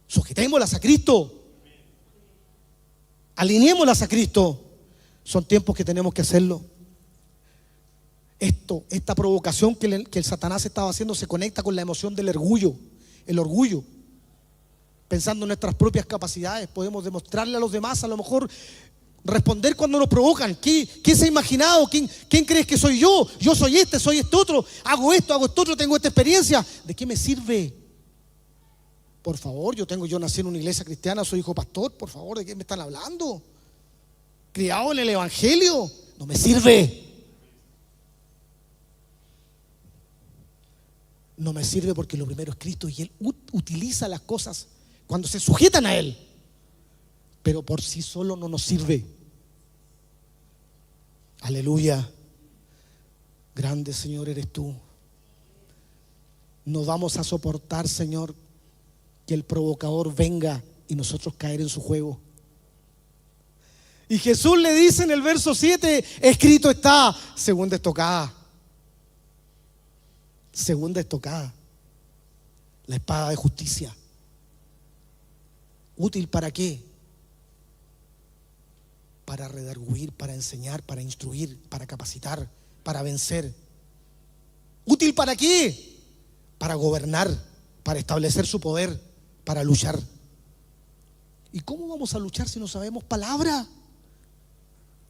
A: Sujetémoslas a Cristo. Alineémoslas a Cristo. Son tiempos que tenemos que hacerlo. Esta provocación que el Satanás estaba haciendo se conecta con la emoción del orgullo. El orgullo. Pensando en nuestras propias capacidades, podemos demostrarle a los demás, a lo mejor responder cuando nos provocan. ¿Qué se ha imaginado? ¿Quién crees que soy yo? Yo soy este otro. Hago esto otro, tengo esta experiencia. ¿De qué me sirve? Por favor, yo nací en una iglesia cristiana, soy hijo pastor. Por favor, ¿de qué me están hablando? Criado en el evangelio. No me sirve. No me sirve porque lo primero es Cristo y Él utiliza las cosas cuando se sujetan a Él, pero por sí solo no nos sirve. Aleluya. Grande, Señor, eres tú. No vamos a soportar, Señor, que el provocador venga y nosotros caer en su juego. Y Jesús le dice en el verso 7, escrito está, segunda estocada. Segunda estocada, la espada de justicia. ¿Útil para qué? Para redarguir, para enseñar, para instruir, para capacitar, para vencer. ¿Útil para qué? Para gobernar, para establecer su poder, para luchar. ¿Y cómo vamos a luchar si no sabemos palabra?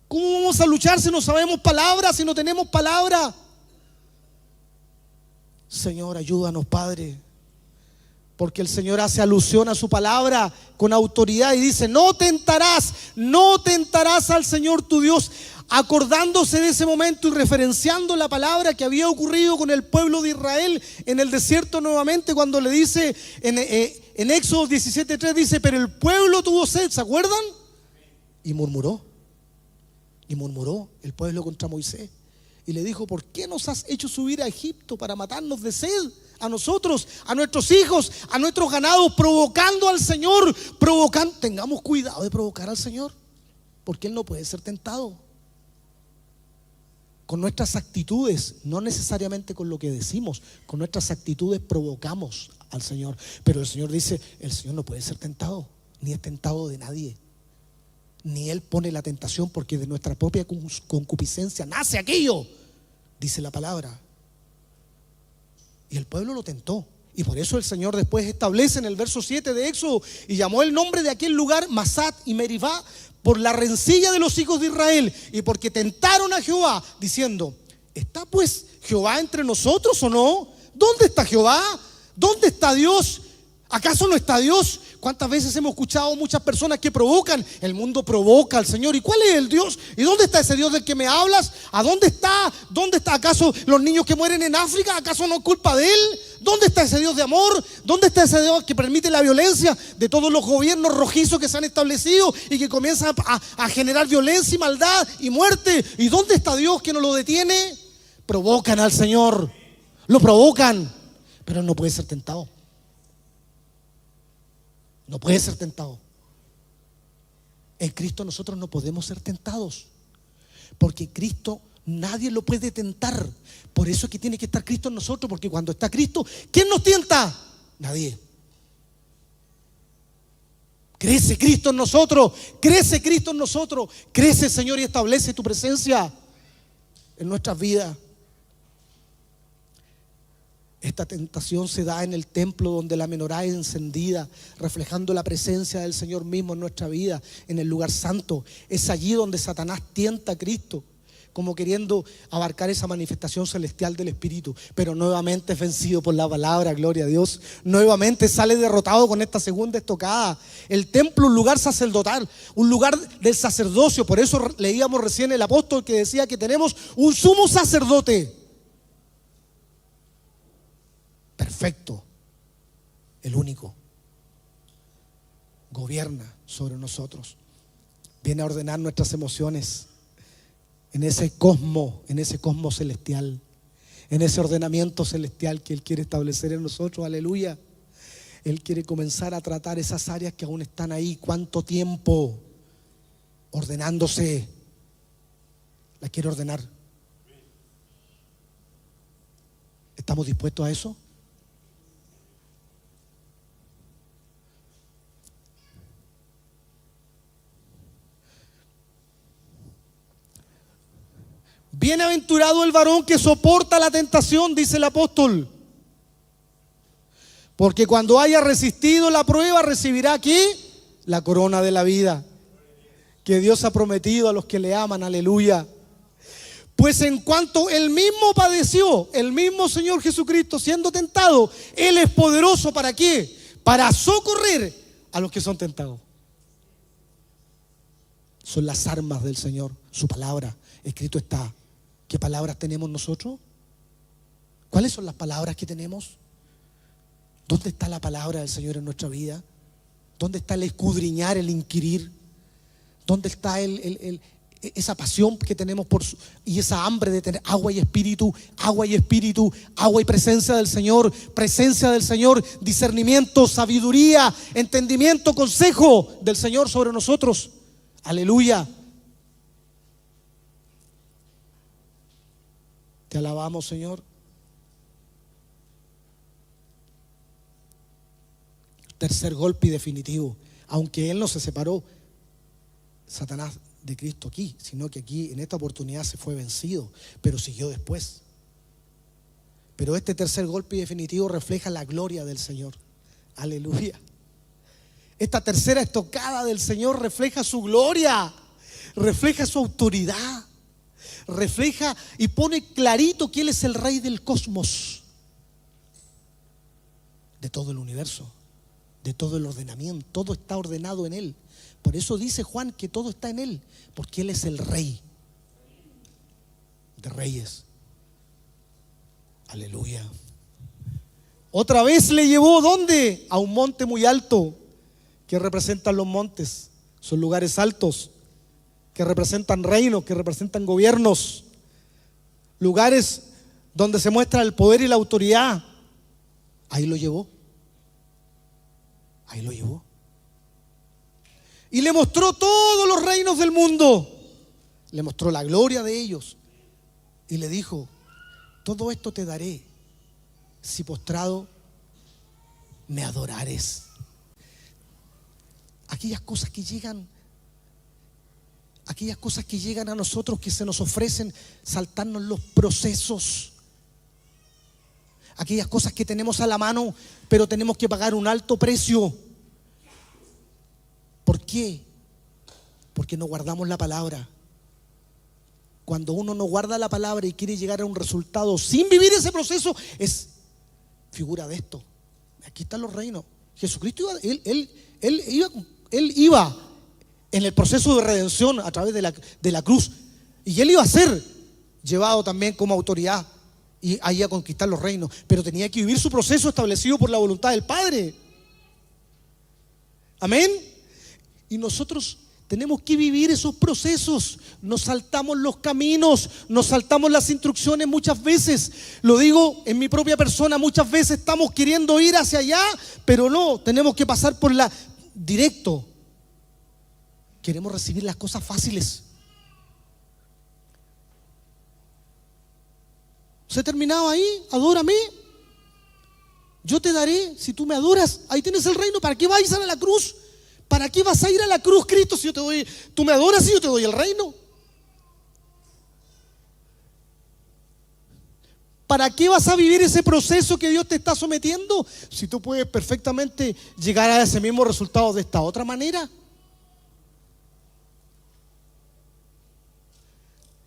A: ¿Cómo vamos a luchar si no sabemos palabra, si no tenemos palabra? Señor, ayúdanos, Padre, porque el Señor hace alusión a su palabra con autoridad y dice: no tentarás al Señor tu Dios, acordándose de ese momento y referenciando la palabra que había ocurrido con el pueblo de Israel en el desierto nuevamente, cuando le dice en Éxodo 17:3, dice: pero el pueblo tuvo sed, ¿se acuerdan? Y murmuró el pueblo contra Moisés. Y le dijo: ¿por qué nos has hecho subir a Egipto para matarnos de sed? A nosotros, a nuestros hijos, a nuestros ganados, provocando al Señor, Tengamos cuidado de provocar al Señor, porque Él no puede ser tentado. Con nuestras actitudes, no necesariamente con lo que decimos, con nuestras actitudes provocamos al Señor. Pero el Señor dice: el Señor no puede ser tentado, ni es tentado de nadie. Ni Él pone la tentación, porque de nuestra propia concupiscencia nace aquello, dice la palabra. Y el pueblo lo tentó. Y por eso el Señor después establece en el verso 7 de Éxodo: y llamó el nombre de aquel lugar Masat y Meribá, por la rencilla de los hijos de Israel, y porque tentaron a Jehová, diciendo: ¿está pues Jehová entre nosotros o no? ¿Dónde está Jehová? ¿Dónde está Dios? ¿Acaso no está Dios? ¿Cuántas veces hemos escuchado muchas personas que provocan? El mundo provoca al Señor. ¿Y cuál es el Dios? ¿Y dónde está ese Dios del que me hablas? ¿A dónde está? ¿Dónde está? ¿Acaso los niños que mueren en África? ¿Acaso no es culpa de Él? ¿Dónde está ese Dios de amor? ¿Dónde está ese Dios que permite la violencia de todos los gobiernos rojizos que se han establecido y que comienzan a generar violencia y maldad y muerte? ¿Y dónde está Dios que no lo detiene? Provocan al Señor. Lo provocan. Pero Él no puede ser tentado. No puede ser tentado. En Cristo nosotros no podemos ser tentados, porque Cristo nadie lo puede tentar. Por eso es que tiene que estar Cristo en nosotros, porque cuando está Cristo, ¿quién nos tienta? Nadie. Crece Cristo en nosotros, crece Cristo en nosotros, crece, Señor, y establece tu presencia en nuestras vidas. Esta tentación se da en el templo, donde la menorá es encendida, reflejando la presencia del Señor mismo en nuestra vida, en el lugar santo. Es allí donde Satanás tienta a Cristo, como queriendo abarcar esa manifestación celestial del Espíritu. Pero nuevamente es vencido por la palabra, gloria a Dios. Nuevamente sale derrotado con esta segunda estocada. El templo, un lugar sacerdotal, un lugar del sacerdocio. Por eso leíamos recién el apóstol que decía que tenemos un sumo sacerdote perfecto, el único, gobierna sobre nosotros, viene a ordenar nuestras emociones en ese cosmos celestial, en ese ordenamiento celestial que Él quiere establecer en nosotros. Aleluya. Él quiere comenzar a tratar esas áreas que aún están ahí. ¿Cuánto tiempo? ordenándose. La quiere ordenar. ¿Estamos dispuestos a eso? Bienaventurado el varón que soporta la tentación, dice el apóstol, porque cuando haya resistido la prueba recibirá aquí la corona de la vida que Dios ha prometido a los que le aman. Aleluya. Pues en cuanto él mismo padeció, el mismo Señor Jesucristo siendo tentado, Él es poderoso. ¿Para qué? Para socorrer a los que son tentados. Son las armas del Señor, su palabra. Escrito está. ¿Qué palabras tenemos nosotros? ¿Cuáles son las palabras que tenemos? ¿Dónde está la palabra del Señor en nuestra vida? ¿Dónde está el escudriñar, el inquirir? ¿Dónde está esa pasión que tenemos y esa hambre de tener agua y espíritu, agua y espíritu, agua y presencia del Señor, discernimiento, sabiduría, entendimiento, consejo del Señor sobre nosotros? Aleluya. Te alabamos, Señor. Tercer golpe y definitivo. Aunque Él no se separó, Satanás, de Cristo aquí, sino que aquí en esta oportunidad se fue vencido, pero siguió después. Pero este tercer golpe y definitivo refleja la gloria del Señor. Aleluya. Esta tercera estocada del Señor refleja su gloria, refleja su autoridad, refleja y pone clarito que Él es el Rey del cosmos, de todo el universo, de todo el ordenamiento. Todo está ordenado en Él. Por eso dice Juan que todo está en Él, porque Él es el Rey de reyes. Aleluya. Otra vez le llevó, ¿dónde? A un monte muy alto. ¿Qué representan los montes? Son lugares altos que representan reinos, que representan gobiernos, lugares donde se muestra el poder y la autoridad. Ahí lo llevó. Ahí lo llevó. Y le mostró todos los reinos del mundo. Le mostró la gloria de ellos. Y le dijo: todo esto te daré si postrado me adorares. Aquellas cosas que llegan a nosotros, que se nos ofrecen, saltarnos los procesos. Aquellas cosas que tenemos a la mano, pero tenemos que pagar un alto precio. ¿Por qué? Porque no guardamos la palabra. Cuando uno no guarda la palabra y quiere llegar a un resultado sin vivir ese proceso, es figura de esto. Aquí están los reinos. Jesucristo iba en el proceso de redención a través de la cruz, y Él iba a ser llevado también como autoridad y ahí a conquistar los reinos, pero tenía que vivir su proceso establecido por la voluntad del Padre. Amén. Y nosotros tenemos que vivir esos procesos. Nos saltamos los caminos, nos saltamos las instrucciones muchas veces. Lo digo en mi propia persona, muchas veces estamos queriendo ir hacia allá, pero no, tenemos que pasar por directo. Queremos recibir las cosas fáciles. ¿Se ha terminado ahí? Adórame. Yo te daré, si tú me adoras, ahí tienes el reino. ¿Para qué vas a ir a la cruz? ¿Para qué vas a ir a la cruz, Cristo, si tú me adoras y yo te doy el reino? ¿Para qué vas a vivir ese proceso que Dios te está sometiendo si tú puedes perfectamente llegar a ese mismo resultado de esta otra manera?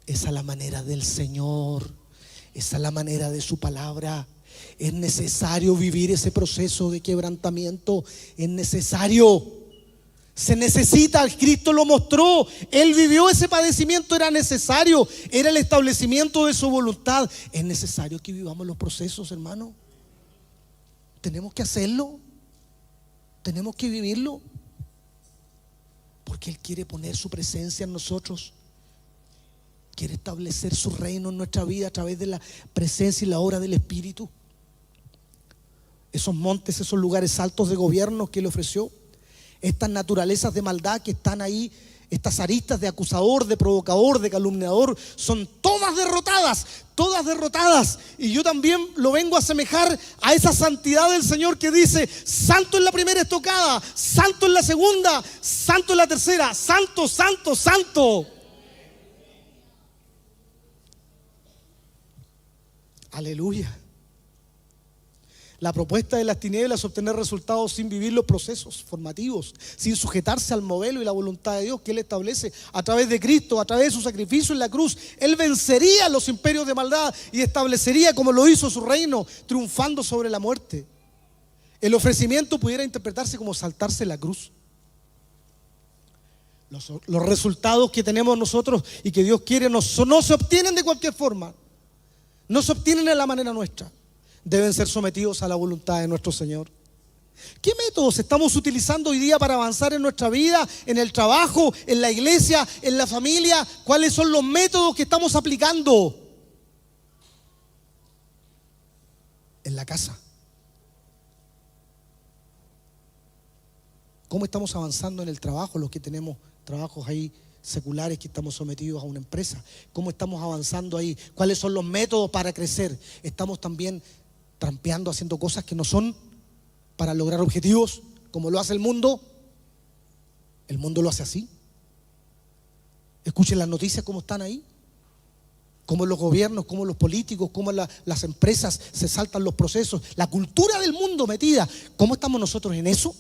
A: Esa es la manera del Señor, esa es la manera de su palabra. Es necesario vivir ese proceso de quebrantamiento, es necesario. Se necesita, Cristo lo mostró, Él vivió ese padecimiento, era necesario, era el establecimiento de su voluntad. Es necesario que vivamos los procesos, hermano. Tenemos que hacerlo, tenemos que vivirlo, porque Él quiere poner su presencia en nosotros, quiere establecer su reino en nuestra vida a través de la presencia y la obra del Espíritu. Esos montes, esos lugares altos de gobierno que Él ofreció, estas naturalezas de maldad que están ahí Estas aristas de acusador, de provocador, de calumniador, son todas derrotadas, todas derrotadas. Y yo también lo vengo a asemejar a esa santidad del Señor que dice: santo en la primera estocada, santo en la segunda, santo en la tercera, santo, santo, santo. Aleluya. La propuesta de las tinieblas es obtener resultados sin vivir los procesos formativos, sin sujetarse al modelo y la voluntad de Dios que Él establece a través de Cristo, a través de su sacrificio en la cruz. Él vencería los imperios de maldad y establecería, como lo hizo, su reino, triunfando sobre la muerte. El ofrecimiento pudiera interpretarse como saltarse la cruz. Los resultados que tenemos nosotros y que Dios quiere no se obtienen de cualquier forma, no se obtienen de la manera nuestra. Deben ser sometidos a la voluntad de nuestro Señor. ¿Qué métodos estamos utilizando hoy día para avanzar en nuestra vida, en el trabajo, en la iglesia, en la familia? ¿Cuáles son los métodos que estamos aplicando? En la casa. ¿Cómo estamos avanzando en el trabajo, los que tenemos trabajos ahí seculares, que estamos sometidos a una empresa? ¿Cómo estamos avanzando ahí? ¿Cuáles son los métodos para crecer? ¿Estamos también trampeando, haciendo cosas que no son para lograr objetivos, como lo hace el mundo? El mundo lo hace así. Escuchen las noticias cómo están ahí, cómo los gobiernos, cómo los políticos, cómo las empresas se saltan los procesos, la cultura del mundo metida. ¿Cómo estamos nosotros en eso?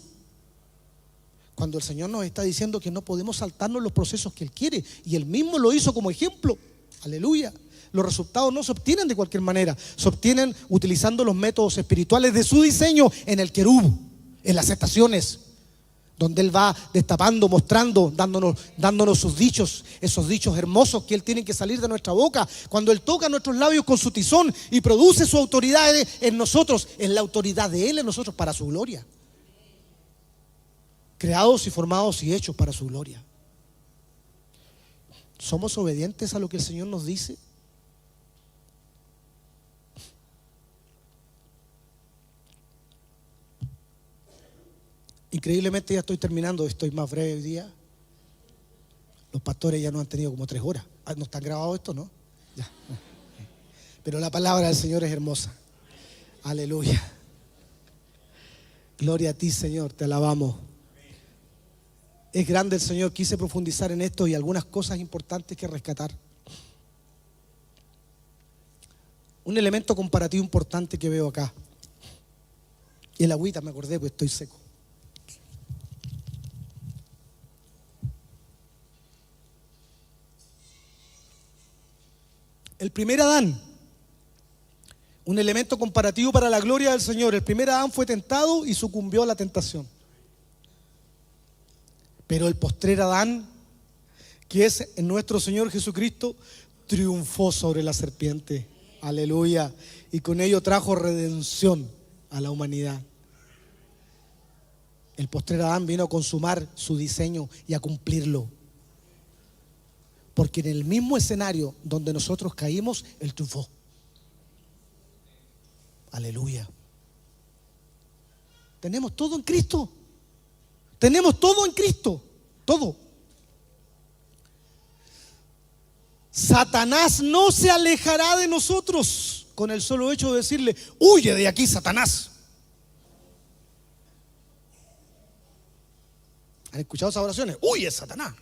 A: Cuando el Señor nos está diciendo que no podemos saltarnos los procesos que Él quiere, y Él mismo lo hizo como ejemplo. Aleluya. Los resultados no se obtienen de cualquier manera, se obtienen utilizando los métodos espirituales de su diseño en el querub, en las estaciones, donde Él va destapando, mostrando, dándonos sus dichos, esos dichos hermosos que Él tiene que salir de nuestra boca. Cuando Él toca nuestros labios con su tizón y produce su autoridad en nosotros, en la autoridad de Él en nosotros, para su gloria. Creados y formados y hechos para su gloria. ¿Somos obedientes a lo que el Señor nos dice? Increíblemente ya estoy terminando, estoy más breve hoy día. Los pastores ya no han tenido como 3 horas. ¿No están grabado esto, no? Ya. Pero la palabra del Señor es hermosa. Aleluya. Gloria a ti, Señor, te alabamos. Es grande el Señor. Quise profundizar en esto y algunas cosas importantes que rescatar. Un elemento comparativo importante que veo acá. Y el agüita me acordé, pues estoy seco. El primer Adán, un elemento comparativo para la gloria del Señor. El primer Adán fue tentado y sucumbió a la tentación. Pero el postrer Adán, que es en nuestro Señor Jesucristo, triunfó sobre la serpiente. Aleluya. Y con ello trajo redención a la humanidad. El postrer Adán vino a consumar su diseño y a cumplirlo. Porque en el mismo escenario donde nosotros caímos, Él triunfó. Aleluya. Tenemos todo en Cristo. Tenemos todo en Cristo. Todo. Satanás no se alejará de nosotros con el solo hecho de decirle: huye de aquí, Satanás. ¿Han escuchado esas oraciones? Huye, Satanás.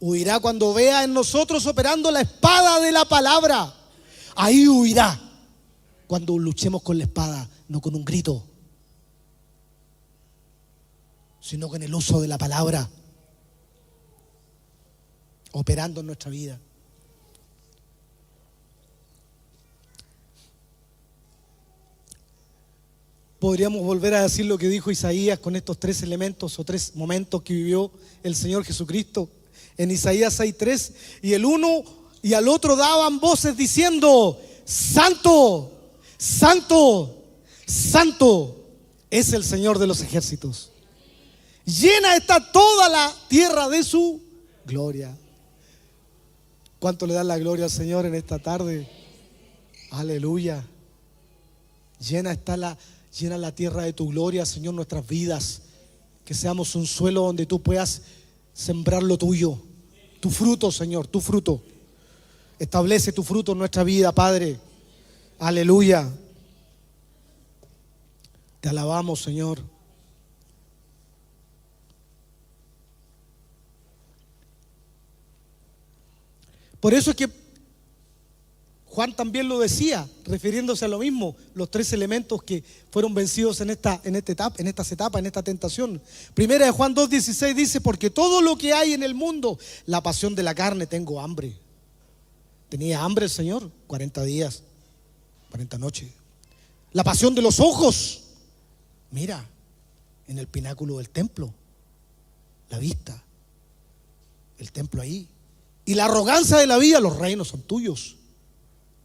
A: Huirá cuando vea en nosotros operando la espada de la palabra. Ahí huirá. Cuando luchemos con la espada, no con un grito, sino con el uso de la palabra, operando en nuestra vida. Podríamos volver a decir lo que dijo Isaías con estos 3 elementos o 3 momentos que vivió el Señor Jesucristo. En Isaías 6:3, y el uno y al otro daban voces diciendo: Santo, Santo, Santo es el Señor de los ejércitos. Llena está toda la tierra de su gloria. ¿Cuánto le dan la gloria al Señor en esta tarde? Aleluya. Llena la tierra de tu gloria, Señor, nuestras vidas. Que seamos un suelo donde tú puedas sembrar lo tuyo, tu fruto, Señor, tu fruto. Establece tu fruto en nuestra vida, Padre. Aleluya. Te alabamos, Señor. Por eso es que Juan también lo decía, refiriéndose a lo mismo, los tres elementos que fueron vencidos en esta etapa, en esta tentación. Primera de Juan 2:16 dice: porque todo lo que hay en el mundo, la pasión de la carne, tengo hambre. Tenía hambre el Señor, 40 días, 40 noches. La pasión de los ojos, mira, en el pináculo del templo, la vista, el templo ahí. Y la arrogancia de la vida, los reinos son tuyos,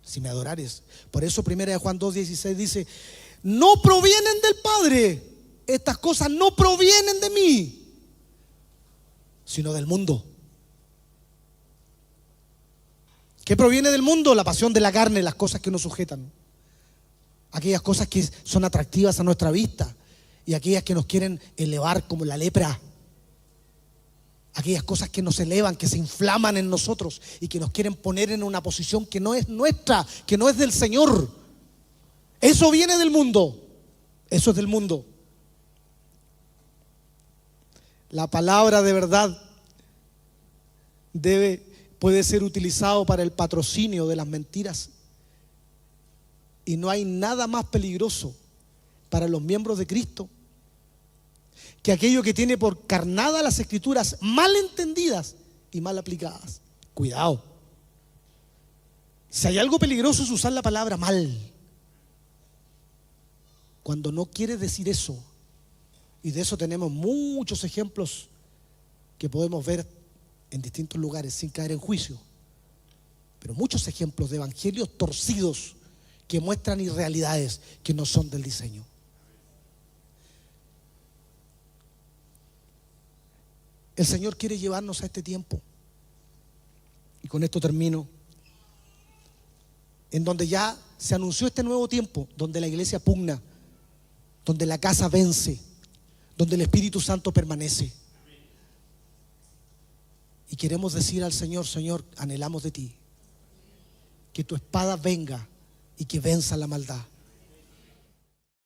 A: si me adorares. Por eso primera de Juan 2:16 dice: no provienen del Padre, estas cosas no provienen de mí, sino del mundo. ¿Qué proviene del mundo? La pasión de la carne, las cosas que nos sujetan, aquellas cosas que son atractivas a nuestra vista y aquellas que nos quieren elevar como la lepra, aquellas cosas que nos elevan, que se inflaman en nosotros y que nos quieren poner en una posición que no es nuestra, que no es del Señor. Eso viene del mundo, eso es del mundo. La palabra de verdad puede ser utilizado para el patrocinio de las mentiras, y no hay nada más peligroso para los miembros de Cristo que aquello que tiene por carnada las escrituras mal entendidas y mal aplicadas. Cuidado. Si hay algo peligroso es usar la palabra mal, cuando no quiere decir eso. Y de eso tenemos muchos ejemplos que podemos ver en distintos lugares sin caer en juicio. Pero muchos ejemplos de evangelios torcidos que muestran irrealidades que no son del diseño. El Señor quiere llevarnos a este tiempo, y con esto termino, en donde ya se anunció este nuevo tiempo, donde la iglesia pugna, donde la casa vence, donde el Espíritu Santo permanece. Y queremos decir al Señor: Señor, anhelamos de ti que tu espada venga y que venza la maldad.